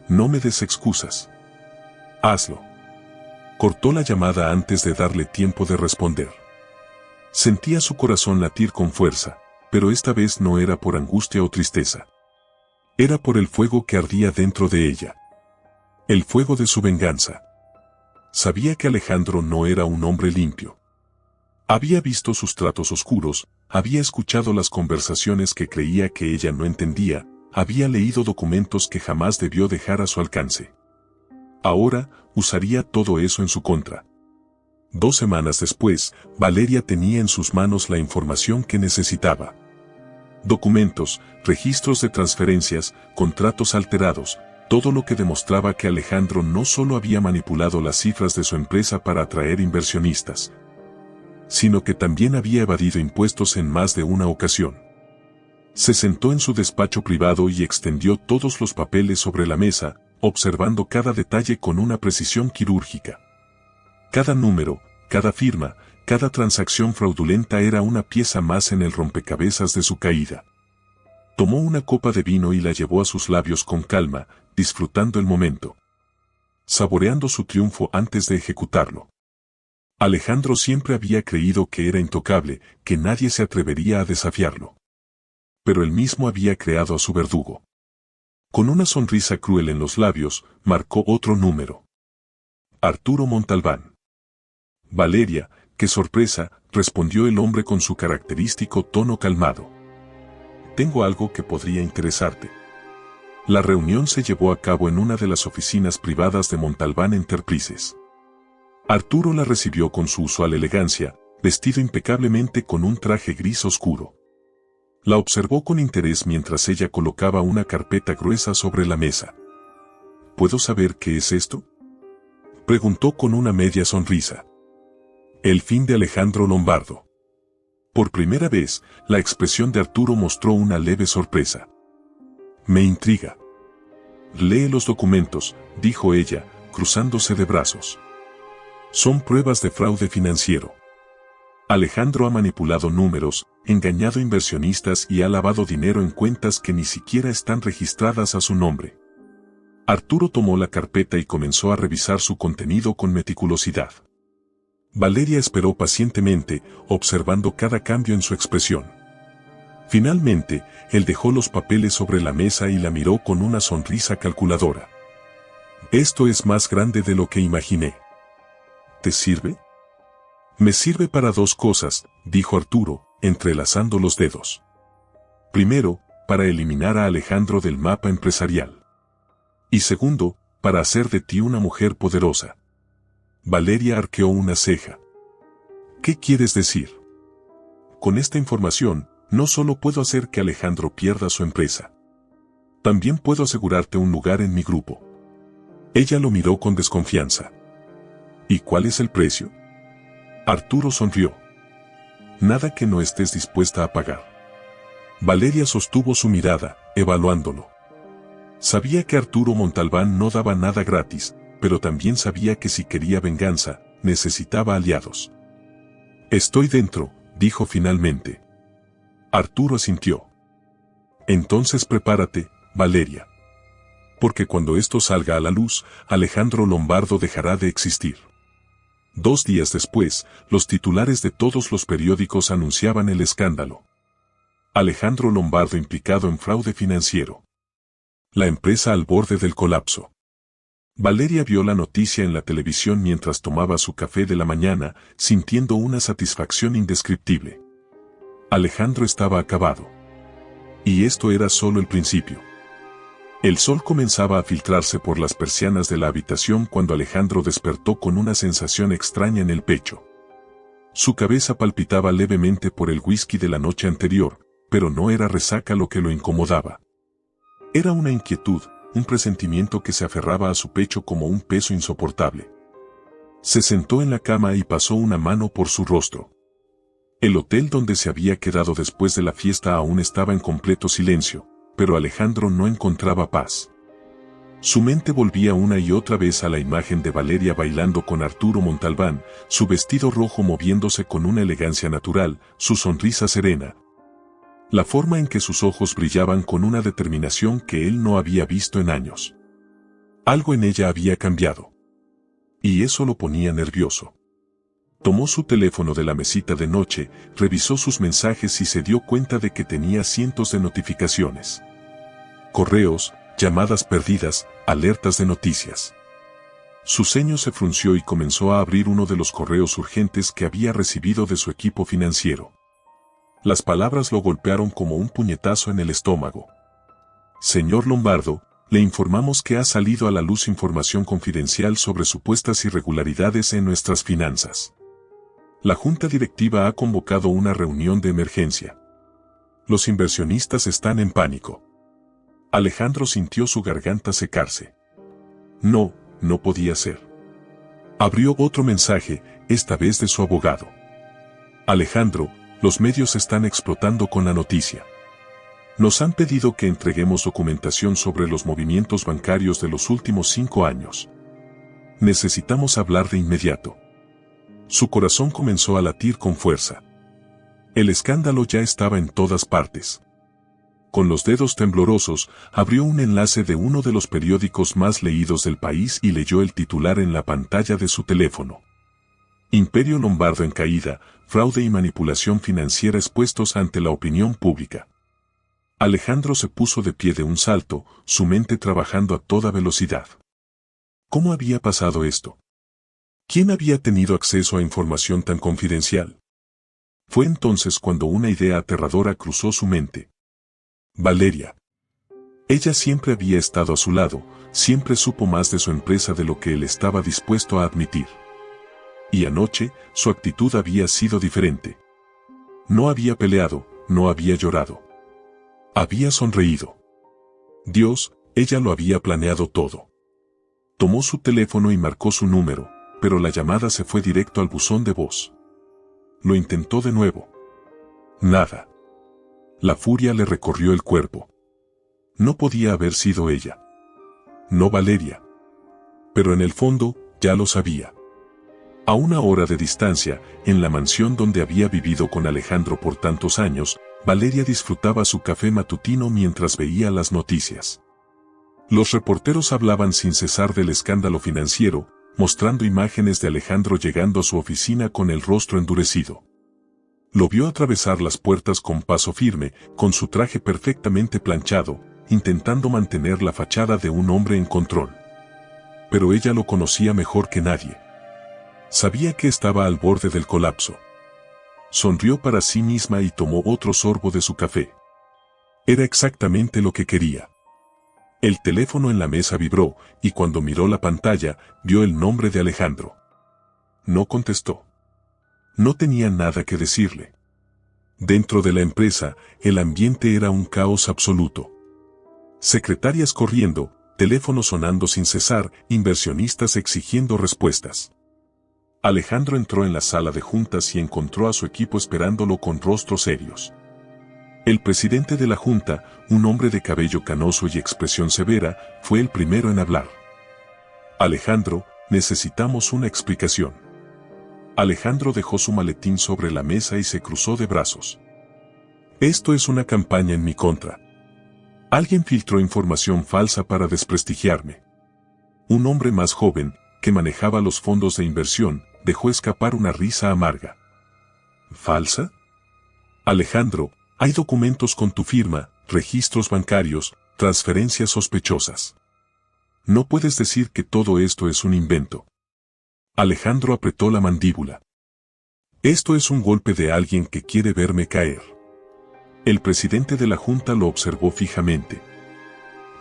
No me des excusas. Hazlo. Cortó la llamada antes de darle tiempo de responder. Sentía su corazón latir con fuerza, pero esta vez no era por angustia o tristeza. Era por el fuego que ardía dentro de ella. El fuego de su venganza. Sabía que Alejandro no era un hombre limpio. Había visto sus tratos oscuros, había escuchado las conversaciones que creía que ella no entendía, había leído documentos que jamás debió dejar a su alcance. Ahora, usaría todo eso en su contra. 2 semanas después, Valeria tenía en sus manos la información que necesitaba. Documentos, registros de transferencias, contratos alterados, todo lo que demostraba que Alejandro no solo había manipulado las cifras de su empresa para atraer inversionistas, sino que también había evadido impuestos en más de una ocasión. Se sentó en su despacho privado y extendió todos los papeles sobre la mesa, observando cada detalle con una precisión quirúrgica. Cada número, cada firma, cada transacción fraudulenta era una pieza más en el rompecabezas de su caída. Tomó una copa de vino y la llevó a sus labios con calma, disfrutando el momento. Saboreando su triunfo antes de ejecutarlo. Alejandro siempre había creído que era intocable, que nadie se atrevería a desafiarlo. Pero él mismo había creado a su verdugo. Con una sonrisa cruel en los labios, marcó otro número. Arturo Montalbán. Valeria, qué sorpresa, respondió el hombre con su característico tono calmado. Tengo algo que podría interesarte. La reunión se llevó a cabo en una de las oficinas privadas de Montalbán Enterprises. Arturo la recibió con su usual elegancia, vestido impecablemente con un traje gris oscuro. La observó con interés mientras ella colocaba una carpeta gruesa sobre la mesa. ¿Puedo saber qué es esto?, preguntó con una media sonrisa. El fin de Alejandro Lombardo. Por primera vez, la expresión de Arturo mostró una leve sorpresa. Me intriga. Lee los documentos, dijo ella, cruzándose de brazos. Son pruebas de fraude financiero. Alejandro ha manipulado números, engañado inversionistas y ha lavado dinero en cuentas que ni siquiera están registradas a su nombre. Arturo tomó la carpeta y comenzó a revisar su contenido con meticulosidad. Valeria esperó pacientemente, observando cada cambio en su expresión. Finalmente, él dejó los papeles sobre la mesa y la miró con una sonrisa calculadora. Esto es más grande de lo que imaginé. ¿Te sirve? Me sirve para 2 cosas, dijo Arturo, entrelazando los dedos. Primero, para eliminar a Alejandro del mapa empresarial. Y segundo, para hacer de ti una mujer poderosa. Valeria arqueó una ceja. ¿Qué quieres decir? Con esta información, no solo puedo hacer que Alejandro pierda su empresa. También puedo asegurarte un lugar en mi grupo. Ella lo miró con desconfianza. ¿Y cuál es el precio? Arturo sonrió. Nada que no estés dispuesta a pagar. Valeria sostuvo su mirada, evaluándolo. Sabía que Arturo Montalbán no daba nada gratis, pero también sabía que si quería venganza, necesitaba aliados. Estoy dentro, dijo finalmente. Arturo asintió. Entonces prepárate, Valeria. Porque cuando esto salga a la luz, Alejandro Lombardo dejará de existir. 2 días después, los titulares de todos los periódicos anunciaban el escándalo. Alejandro Lombardo implicado en fraude financiero. La empresa al borde del colapso. Valeria vio la noticia en la televisión mientras tomaba su café de la mañana, sintiendo una satisfacción indescriptible. Alejandro estaba acabado. Y esto era solo el principio. El sol comenzaba a filtrarse por las persianas de la habitación cuando Alejandro despertó con una sensación extraña en el pecho. Su cabeza palpitaba levemente por el whisky de la noche anterior, pero no era resaca lo que lo incomodaba. Era una inquietud, un presentimiento que se aferraba a su pecho como un peso insoportable. Se sentó en la cama y pasó una mano por su rostro. El hotel donde se había quedado después de la fiesta aún estaba en completo silencio, pero Alejandro no encontraba paz. Su mente volvía una y otra vez a la imagen de Valeria bailando con Arturo Montalbán, su vestido rojo moviéndose con una elegancia natural, su sonrisa serena. La forma en que sus ojos brillaban con una determinación que él no había visto en años. Algo en ella había cambiado. Y eso lo ponía nervioso. Tomó su teléfono de la mesita de noche, revisó sus mensajes y se dio cuenta de que tenía cientos de notificaciones. Correos, llamadas perdidas, alertas de noticias. Su ceño se frunció y comenzó a abrir uno de los correos urgentes que había recibido de su equipo financiero. Las palabras lo golpearon como un puñetazo en el estómago. Señor Lombardo, le informamos que ha salido a la luz información confidencial sobre supuestas irregularidades en nuestras finanzas. La junta directiva ha convocado una reunión de emergencia. Los inversionistas están en pánico. Alejandro sintió su garganta secarse. No podía ser. Abrió otro mensaje, esta vez de su abogado. Alejandro, los medios están explotando con la noticia. Nos han pedido que entreguemos documentación sobre los movimientos bancarios de los últimos 5 años. Necesitamos hablar de inmediato. Su corazón comenzó a latir con fuerza. El escándalo ya estaba en todas partes. Con los dedos temblorosos, abrió un enlace de uno de los periódicos más leídos del país y leyó el titular en la pantalla de su teléfono. Imperio Lombardo en caída, fraude y manipulación financiera expuestos ante la opinión pública. Alejandro se puso de pie de un salto, su mente trabajando a toda velocidad. ¿Cómo había pasado esto? ¿Quién había tenido acceso a información tan confidencial? Fue entonces cuando una idea aterradora cruzó su mente. Valeria. Ella siempre había estado a su lado, siempre supo más de su empresa de lo que él estaba dispuesto a admitir. Y anoche, su actitud había sido diferente. No había peleado, no había llorado. Había sonreído. Dios, ella lo había planeado todo. Tomó su teléfono y marcó su número, pero la llamada se fue directo al buzón de voz. Lo intentó de nuevo. Nada. La furia le recorrió el cuerpo. No podía haber sido ella. No Valeria. Pero en el fondo, ya lo sabía. A 1 hora de distancia, en la mansión donde había vivido con Alejandro por tantos años, Valeria disfrutaba su café matutino mientras veía las noticias. Los reporteros hablaban sin cesar del escándalo financiero, mostrando imágenes de Alejandro llegando a su oficina con el rostro endurecido. Lo vio atravesar las puertas con paso firme, con su traje perfectamente planchado, intentando mantener la fachada de un hombre en control. Pero ella lo conocía mejor que nadie. Sabía que estaba al borde del colapso. Sonrió para sí misma y tomó otro sorbo de su café. Era exactamente lo que quería. El teléfono en la mesa vibró, y cuando miró la pantalla, vio el nombre de Alejandro. No contestó. No tenía nada que decirle. Dentro de la empresa, el ambiente era un caos absoluto. Secretarias corriendo, teléfonos sonando sin cesar, inversionistas exigiendo respuestas. Alejandro entró en la sala de juntas y encontró a su equipo esperándolo con rostros serios. El presidente de la Junta, un hombre de cabello canoso y expresión severa, fue el primero en hablar. Alejandro, necesitamos una explicación. Alejandro dejó su maletín sobre la mesa y se cruzó de brazos. Esto es una campaña en mi contra. Alguien filtró información falsa para desprestigiarme. Un hombre más joven, que manejaba los fondos de inversión, dejó escapar una risa amarga. ¿Falsa? Alejandro, hay documentos con tu firma, registros bancarios, transferencias sospechosas. No puedes decir que todo esto es un invento. Alejandro apretó la mandíbula. Esto es un golpe de alguien que quiere verme caer. El presidente de la Junta lo observó fijamente.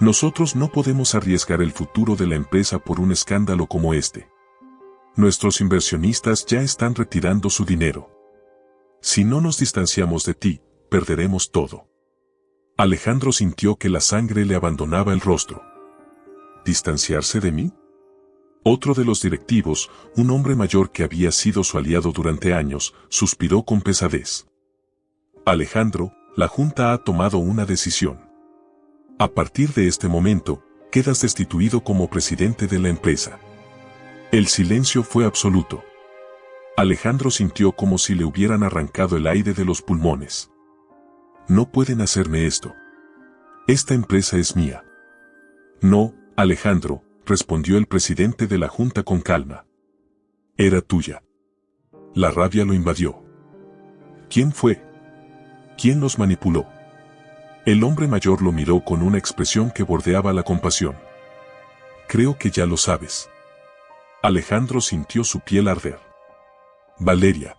Nosotros no podemos arriesgar el futuro de la empresa por un escándalo como este. Nuestros inversionistas ya están retirando su dinero. Si no nos distanciamos de ti, perderemos todo. Alejandro sintió que la sangre le abandonaba el rostro. ¿Distanciarse de mí? Otro de los directivos, un hombre mayor que había sido su aliado durante años, suspiró con pesadez. Alejandro, la Junta ha tomado una decisión. A partir de este momento, quedas destituido como presidente de la empresa. El silencio fue absoluto. Alejandro sintió como si le hubieran arrancado el aire de los pulmones. No pueden hacerme esto. Esta empresa es mía. No, Alejandro, respondió el presidente de la Junta con calma. Era tuya. La rabia lo invadió. ¿Quién fue? ¿Quién los manipuló? El hombre mayor lo miró con una expresión que bordeaba la compasión. Creo que ya lo sabes. Alejandro sintió su piel arder. Valeria.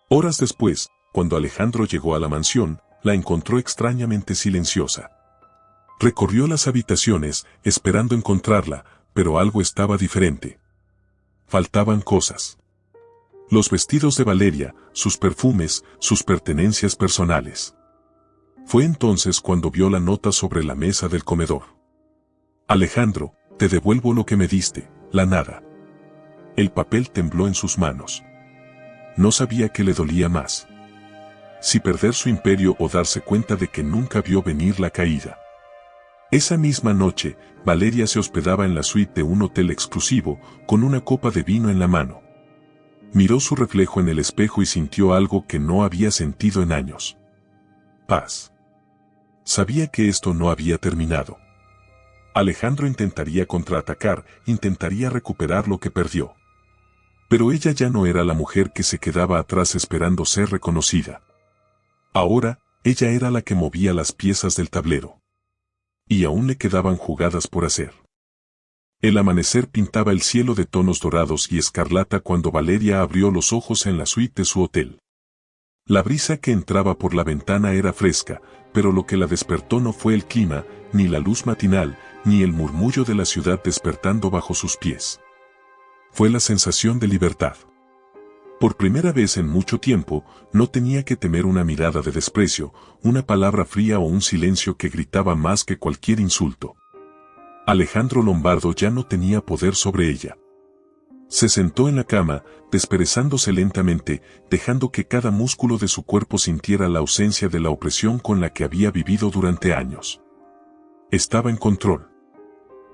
Horas después, cuando Alejandro llegó a la mansión, la encontró extrañamente silenciosa. Recorrió las habitaciones, esperando encontrarla, pero algo estaba diferente. Faltaban cosas. Los vestidos de Valeria, sus perfumes, sus pertenencias personales. Fue entonces cuando vio la nota sobre la mesa del comedor. Alejandro, te devuelvo lo que me diste, la nada. El papel tembló en sus manos. No sabía qué le dolía más. Si perder su imperio o darse cuenta de que nunca vio venir la caída. Esa misma noche, Valeria se hospedaba en la suite de un hotel exclusivo, con una copa de vino en la mano. Miró su reflejo en el espejo y sintió algo que no había sentido en años. Paz. Sabía que esto no había terminado. Alejandro intentaría contraatacar, intentaría recuperar lo que perdió. Pero ella ya no era la mujer que se quedaba atrás esperando ser reconocida. Ahora, ella era la que movía las piezas del tablero. Y aún le quedaban jugadas por hacer. El amanecer pintaba el cielo de tonos dorados y escarlata cuando Valeria abrió los ojos en la suite de su hotel. La brisa que entraba por la ventana era fresca, pero lo que la despertó no fue el clima, ni la luz matinal, ni el murmullo de la ciudad despertando bajo sus pies. Fue la sensación de libertad. Por primera vez en mucho tiempo, no tenía que temer una mirada de desprecio, una palabra fría o un silencio que gritaba más que cualquier insulto. Alejandro Lombardo ya no tenía poder sobre ella. Se sentó en la cama, desperezándose lentamente, dejando que cada músculo de su cuerpo sintiera la ausencia de la opresión con la que había vivido durante años. Estaba en control.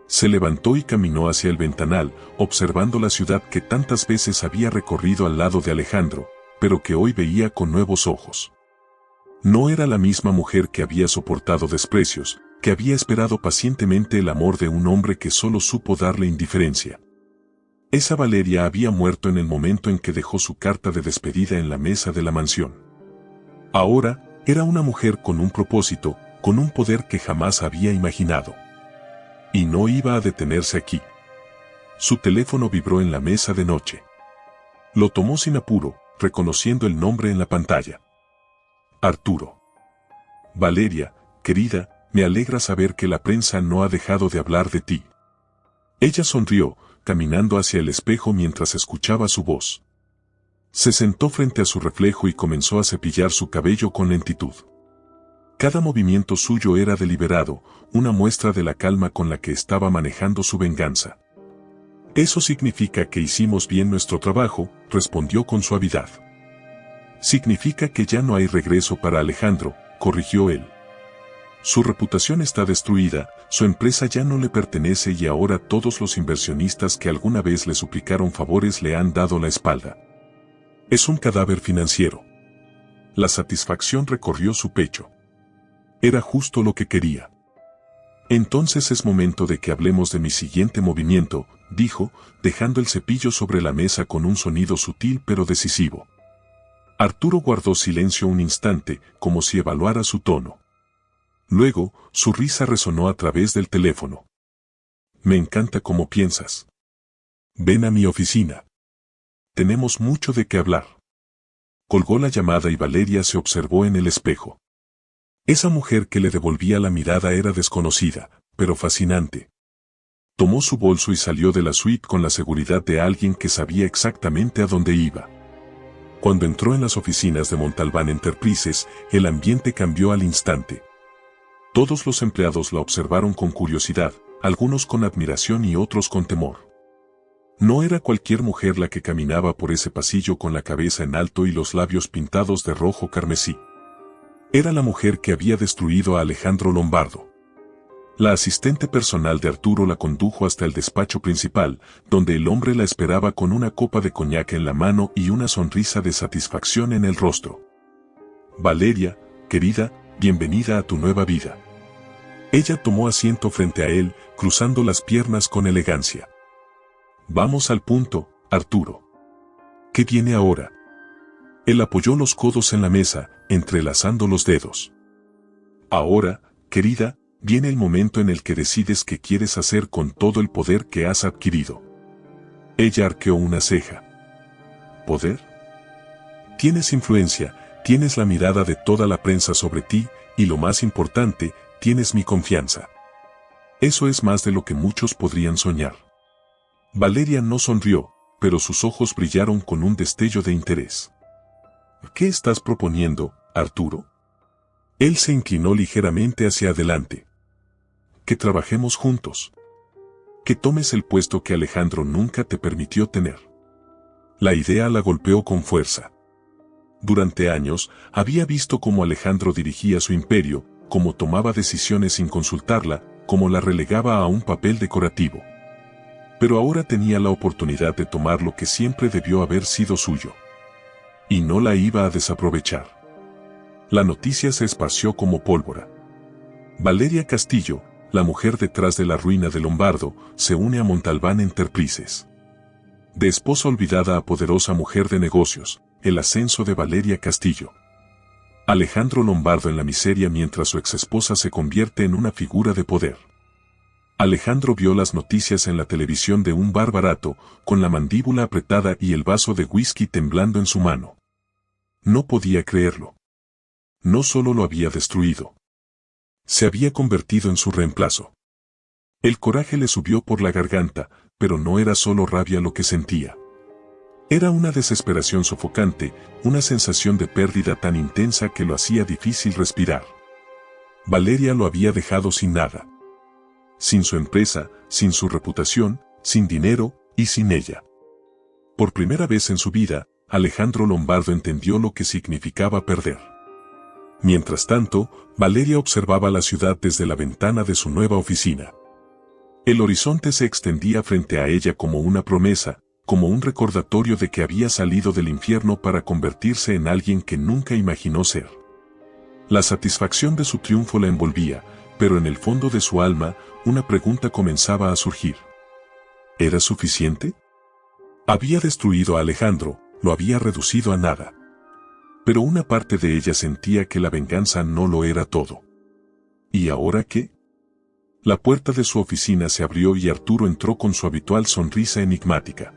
Se levantó y caminó hacia el ventanal, observando la ciudad que tantas veces había recorrido al lado de Alejandro, pero que hoy veía con nuevos ojos. No era la misma mujer que había soportado desprecios, que había esperado pacientemente el amor de un hombre que solo supo darle indiferencia. Esa Valeria había muerto en el momento en que dejó su carta de despedida en la mesa de la mansión. Ahora, era una mujer con un propósito, con un poder que jamás había imaginado. Y no iba a detenerse aquí. Su teléfono vibró en la mesa de noche. Lo tomó sin apuro, reconociendo el nombre en la pantalla. Arturo. Valeria, querida, me alegra saber que la prensa no ha dejado de hablar de ti. Ella sonrió, caminando hacia el espejo mientras escuchaba su voz. Se sentó frente a su reflejo y comenzó a cepillar su cabello con lentitud. Cada movimiento suyo era deliberado, una muestra de la calma con la que estaba manejando su venganza. Eso significa que hicimos bien nuestro trabajo, respondió con suavidad. Significa que ya no hay regreso para Alejandro, corrigió él. Su reputación está destruida, su empresa ya no le pertenece y ahora todos los inversionistas que alguna vez le suplicaron favores le han dado la espalda. Es un cadáver financiero. La satisfacción recorrió su pecho. Era justo lo que quería. Entonces es momento de que hablemos de mi siguiente movimiento, dijo, dejando el cepillo sobre la mesa con un sonido sutil pero decisivo. Arturo guardó silencio un instante, como si evaluara su tono. Luego, su risa resonó a través del teléfono. Me encanta cómo piensas. Ven a mi oficina. Tenemos mucho de qué hablar. Colgó la llamada y Valeria se observó en el espejo. Esa mujer que le devolvía la mirada era desconocida, pero fascinante. Tomó su bolso y salió de la suite con la seguridad de alguien que sabía exactamente a dónde iba. Cuando entró en las oficinas de Montalbán Enterprises, el ambiente cambió al instante. Todos los empleados la observaron con curiosidad, algunos con admiración y otros con temor. No era cualquier mujer la que caminaba por ese pasillo con la cabeza en alto y los labios pintados de rojo carmesí. Era la mujer que había destruido a Alejandro Lombardo. La asistente personal de Arturo la condujo hasta el despacho principal, donde el hombre la esperaba con una copa de coñac en la mano y una sonrisa de satisfacción en el rostro. Valeria, querida, bienvenida a tu nueva vida. Ella tomó asiento frente a él, cruzando las piernas con elegancia. Vamos al punto, Arturo. ¿Qué viene ahora? Él apoyó los codos en la mesa, entrelazando los dedos. Ahora, querida, viene el momento en el que decides qué quieres hacer con todo el poder que has adquirido. Ella arqueó una ceja. ¿Poder? Tienes influencia, tienes la mirada de toda la prensa sobre ti, y lo más importante, tienes mi confianza. Eso es más de lo que muchos podrían soñar. Valeria no sonrió, pero sus ojos brillaron con un destello de interés. ¿Qué estás proponiendo, Arturo? Él se inclinó ligeramente hacia adelante. Que trabajemos juntos. Que tomes el puesto que Alejandro nunca te permitió tener. La idea la golpeó con fuerza. Durante años, había visto cómo Alejandro dirigía su imperio, cómo tomaba decisiones sin consultarla, cómo la relegaba a un papel decorativo. Pero ahora tenía la oportunidad de tomar lo que siempre debió haber sido suyo. Y no la iba a desaprovechar. La noticia se esparció como pólvora. Valeria Castillo, la mujer detrás de la ruina de Lombardo, se une a Montalbán Enterprises. De esposa olvidada a poderosa mujer de negocios, el ascenso de Valeria Castillo. Alejandro Lombardo en la miseria mientras su exesposa se convierte en una figura de poder. Alejandro vio las noticias en la televisión de un bar barato, con la mandíbula apretada y el vaso de whisky temblando en su mano. No podía creerlo. No solo lo había destruido. Se había convertido en su reemplazo. El coraje le subió por la garganta, pero no era solo rabia lo que sentía. Era una desesperación sofocante, una sensación de pérdida tan intensa que lo hacía difícil respirar. Valeria lo había dejado sin nada. Sin su empresa, sin su reputación, sin dinero, y sin ella. Por primera vez en su vida, Alejandro Lombardo entendió lo que significaba perder. Mientras tanto, Valeria observaba la ciudad desde la ventana de su nueva oficina. El horizonte se extendía frente a ella como una promesa, como un recordatorio de que había salido del infierno para convertirse en alguien que nunca imaginó ser. La satisfacción de su triunfo la envolvía, pero en el fondo de su alma, una pregunta comenzaba a surgir. ¿Era suficiente? Había destruido a Alejandro, lo había reducido a nada. Pero una parte de ella sentía que la venganza no lo era todo. ¿Y ahora qué? La puerta de su oficina se abrió y Arturo entró con su habitual sonrisa enigmática.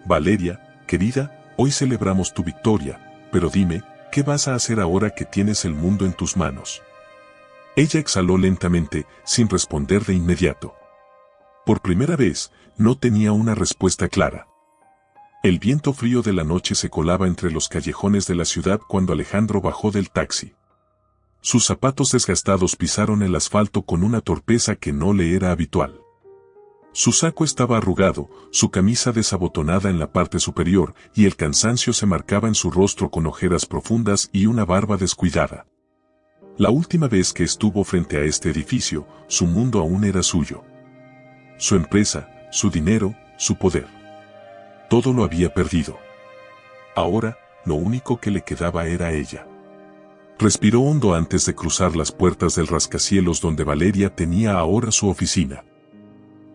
Valeria, querida, hoy celebramos tu victoria, pero dime, ¿qué vas a hacer ahora que tienes el mundo en tus manos? Ella exhaló lentamente, sin responder de inmediato. Por primera vez, no tenía una respuesta clara. El viento frío de la noche se colaba entre los callejones de la ciudad cuando Alejandro bajó del taxi. Sus zapatos desgastados pisaron el asfalto con una torpeza que no le era habitual. Su saco estaba arrugado, su camisa desabotonada en la parte superior, y el cansancio se marcaba en su rostro con ojeras profundas y una barba descuidada. La última vez que estuvo frente a este edificio, su mundo aún era suyo. Su empresa, su dinero, su poder. Todo lo había perdido. Ahora, lo único que le quedaba era ella. Respiró hondo antes de cruzar las puertas del rascacielos donde Valeria tenía ahora su oficina.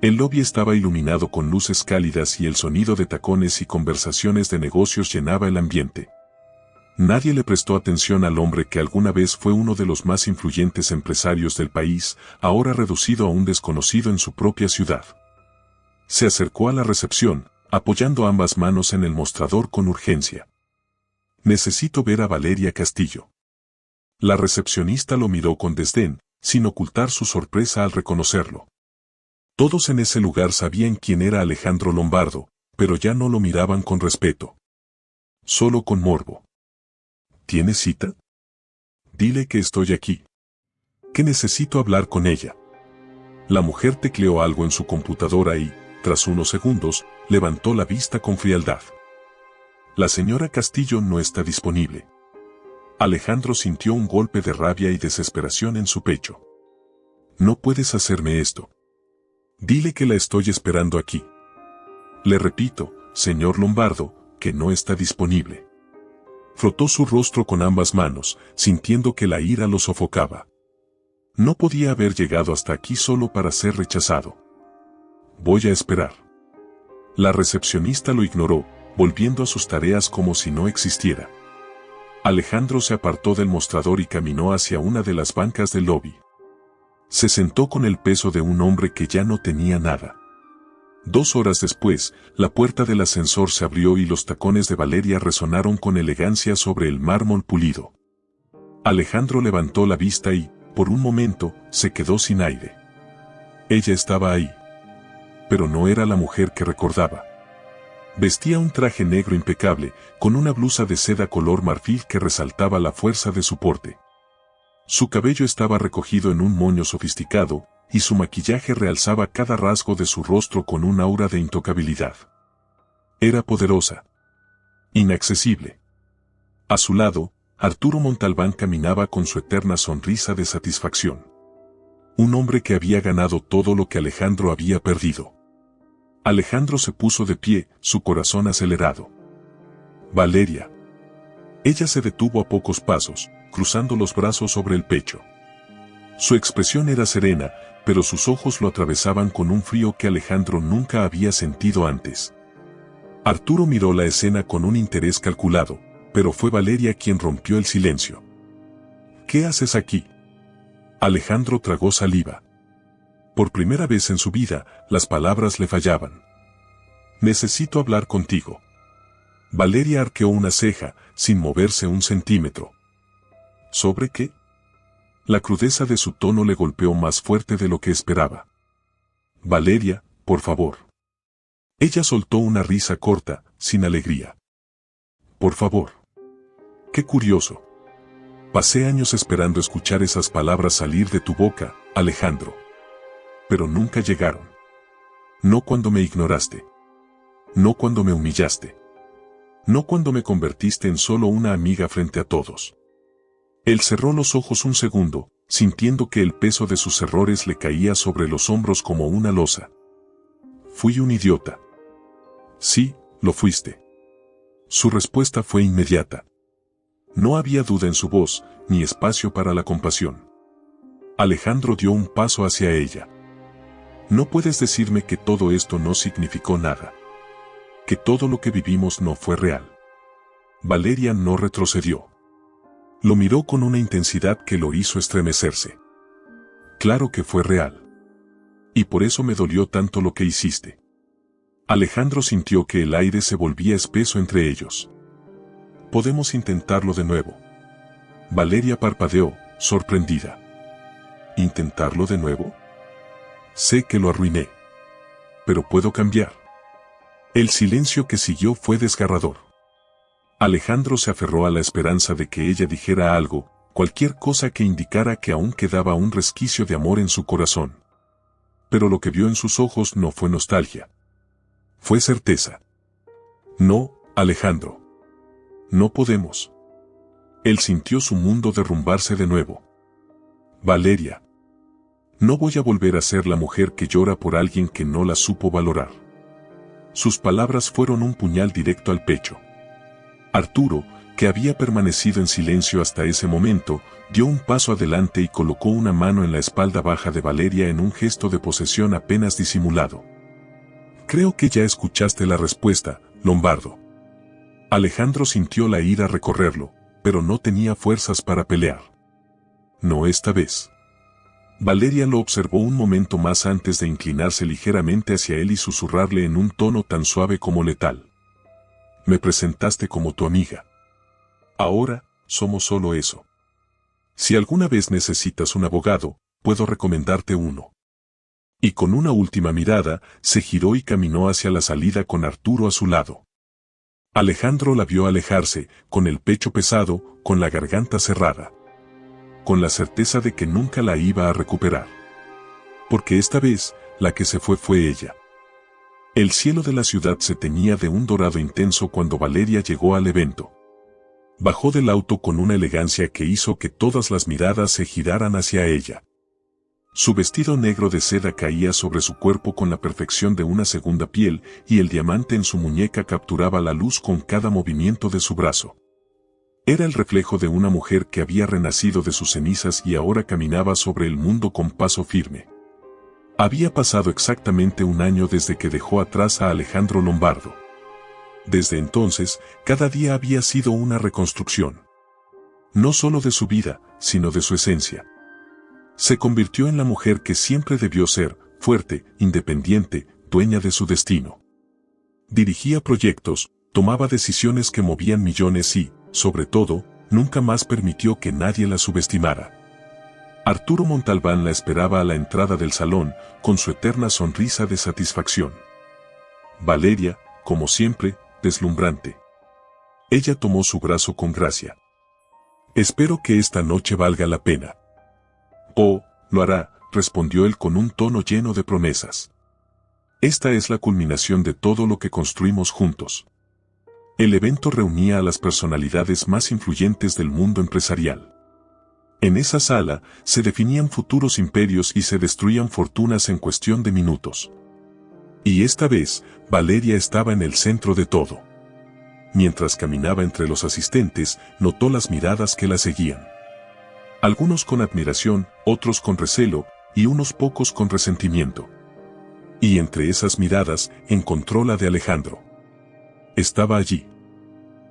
El lobby estaba iluminado con luces cálidas y el sonido de tacones y conversaciones de negocios llenaba el ambiente. Nadie le prestó atención al hombre que alguna vez fue uno de los más influyentes empresarios del país, ahora reducido a un desconocido en su propia ciudad. Se acercó a la recepción, apoyando ambas manos en el mostrador con urgencia. Necesito ver a Valeria Castillo. La recepcionista lo miró con desdén, sin ocultar su sorpresa al reconocerlo. Todos en ese lugar sabían quién era Alejandro Lombardo, pero ya no lo miraban con respeto. Solo con morbo. ¿Tienes cita? Dile que estoy aquí. Que necesito hablar con ella. La mujer tecleó algo en su computadora y, tras unos segundos, levantó la vista con frialdad. La señora Castillo no está disponible. Alejandro sintió un golpe de rabia y desesperación en su pecho. No puedes hacerme esto. Dile que la estoy esperando aquí. Le repito, señor Lombardo, que no está disponible. Frotó su rostro con ambas manos, sintiendo que la ira lo sofocaba. No podía haber llegado hasta aquí solo para ser rechazado. Voy a esperar. La recepcionista lo ignoró, volviendo a sus tareas como si no existiera. Alejandro se apartó del mostrador y caminó hacia una de las bancas del lobby. Se sentó con el peso de un hombre que ya no tenía nada. 2 horas después, la puerta del ascensor se abrió y los tacones de Valeria resonaron con elegancia sobre el mármol pulido. Alejandro levantó la vista y, por un momento, se quedó sin aire. Ella estaba ahí. Pero no era la mujer que recordaba. Vestía un traje negro impecable, con una blusa de seda color marfil que resaltaba la fuerza de su porte. Su cabello estaba recogido en un moño sofisticado, y su maquillaje realzaba cada rasgo de su rostro con un aura de intocabilidad. Era poderosa. Inaccesible. A su lado, Arturo Montalbán caminaba con su eterna sonrisa de satisfacción. Un hombre que había ganado todo lo que Alejandro había perdido. Alejandro se puso de pie, su corazón acelerado. Valeria. Ella se detuvo a pocos pasos, cruzando los brazos sobre el pecho. Su expresión era serena, pero sus ojos lo atravesaban con un frío que Alejandro nunca había sentido antes. Arturo miró la escena con un interés calculado, pero fue Valeria quien rompió el silencio. ¿Qué haces aquí? Alejandro tragó saliva. Por primera vez en su vida, las palabras le fallaban. Necesito hablar contigo. Valeria arqueó una ceja, sin moverse un centímetro. ¿Sobre qué? La crudeza de su tono le golpeó más fuerte de lo que esperaba. Valeria, por favor. Ella soltó una risa corta, sin alegría. Por favor. Qué curioso. Pasé años esperando escuchar esas palabras salir de tu boca, Alejandro. Pero nunca llegaron. No cuando me ignoraste. No cuando me humillaste. No cuando me convertiste en solo una amiga frente a todos. Él cerró los ojos un segundo, sintiendo que el peso de sus errores le caía sobre los hombros como una losa. Fui un idiota. Sí, lo fuiste. Su respuesta fue inmediata. No había duda en su voz, ni espacio para la compasión. Alejandro dio un paso hacia ella. No puedes decirme que todo esto no significó nada. Que todo lo que vivimos no fue real. Valeria no retrocedió. Lo miró con una intensidad que lo hizo estremecerse. Claro que fue real. Y por eso me dolió tanto lo que hiciste. Alejandro sintió que el aire se volvía espeso entre ellos. Podemos intentarlo de nuevo. Valeria parpadeó, sorprendida. ¿Intentarlo de nuevo? Sé que lo arruiné. Pero puedo cambiar. El silencio que siguió fue desgarrador. Alejandro se aferró a la esperanza de que ella dijera algo, cualquier cosa que indicara que aún quedaba un resquicio de amor en su corazón. Pero lo que vio en sus ojos no fue nostalgia. Fue certeza. No, Alejandro. No podemos. Él sintió su mundo derrumbarse de nuevo. Valeria. No voy a volver a ser la mujer que llora por alguien que no la supo valorar. Sus palabras fueron un puñal directo al pecho. Arturo, que había permanecido en silencio hasta ese momento, dio un paso adelante y colocó una mano en la espalda baja de Valeria en un gesto de posesión apenas disimulado. Creo que ya escuchaste la respuesta, Lombardo. Alejandro sintió la ira recorrerlo, pero no tenía fuerzas para pelear. No esta vez. Valeria lo observó un momento más antes de inclinarse ligeramente hacia él y susurrarle en un tono tan suave como letal. Me presentaste como tu amiga. Ahora, somos solo eso. Si alguna vez necesitas un abogado, puedo recomendarte uno. Y con una última mirada, se giró y caminó hacia la salida con Arturo a su lado. Alejandro la vio alejarse, con el pecho pesado, con la garganta cerrada. Con la certeza de que nunca la iba a recuperar. Porque esta vez, la que se fue ella. El cielo de la ciudad se teñía de un dorado intenso cuando Valeria llegó al evento. Bajó del auto con una elegancia que hizo que todas las miradas se giraran hacia ella. Su vestido negro de seda caía sobre su cuerpo con la perfección de una segunda piel y el diamante en su muñeca capturaba la luz con cada movimiento de su brazo. Era el reflejo de una mujer que había renacido de sus cenizas y ahora caminaba sobre el mundo con paso firme. Había pasado exactamente un año desde que dejó atrás a Alejandro Lombardo. Desde entonces, cada día había sido una reconstrucción. No solo de su vida, sino de su esencia. Se convirtió en la mujer que siempre debió ser, fuerte, independiente, dueña de su destino. Dirigía proyectos, tomaba decisiones que movían millones y, sobre todo, nunca más permitió que nadie la subestimara. Arturo Montalbán la esperaba a la entrada del salón, con su eterna sonrisa de satisfacción. Valeria, como siempre, deslumbrante. Ella tomó su brazo con gracia. Espero que esta noche valga la pena. Oh, lo hará, respondió él con un tono lleno de promesas. Esta es la culminación de todo lo que construimos juntos. El evento reunía a las personalidades más influyentes del mundo empresarial. En esa sala, se definían futuros imperios y se destruían fortunas en cuestión de minutos. Y esta vez, Valeria estaba en el centro de todo. Mientras caminaba entre los asistentes, notó las miradas que la seguían. Algunos con admiración, otros con recelo, y unos pocos con resentimiento. Y entre esas miradas, encontró la de Alejandro. Estaba allí.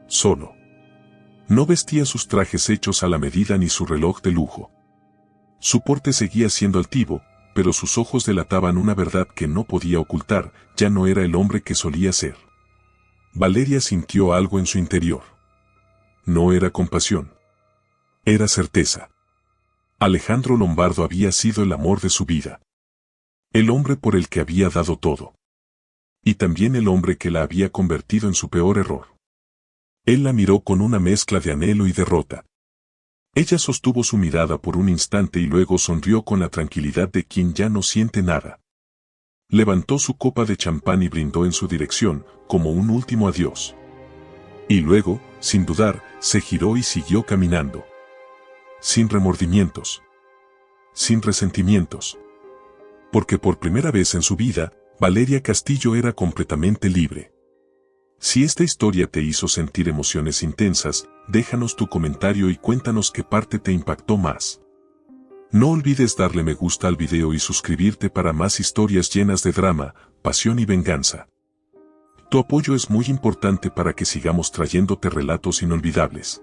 Solo. No vestía sus trajes hechos a la medida ni su reloj de lujo. Su porte seguía siendo altivo, pero sus ojos delataban una verdad que no podía ocultar, ya no era el hombre que solía ser. Valeria sintió algo en su interior. No era compasión. Era certeza. Alejandro Lombardo había sido el amor de su vida. El hombre por el que había dado todo. Y también el hombre que la había convertido en su peor error. Él la miró con una mezcla de anhelo y derrota. Ella sostuvo su mirada por un instante y luego sonrió con la tranquilidad de quien ya no siente nada. Levantó su copa de champán y brindó en su dirección, como un último adiós. Y luego, sin dudar, se giró y siguió caminando. Sin remordimientos. Sin resentimientos. Porque por primera vez en su vida, Valeria Castillo era completamente libre. Si esta historia te hizo sentir emociones intensas, déjanos tu comentario y cuéntanos qué parte te impactó más. No olvides darle me gusta al video y suscribirte para más historias llenas de drama, pasión y venganza. Tu apoyo es muy importante para que sigamos trayéndote relatos inolvidables.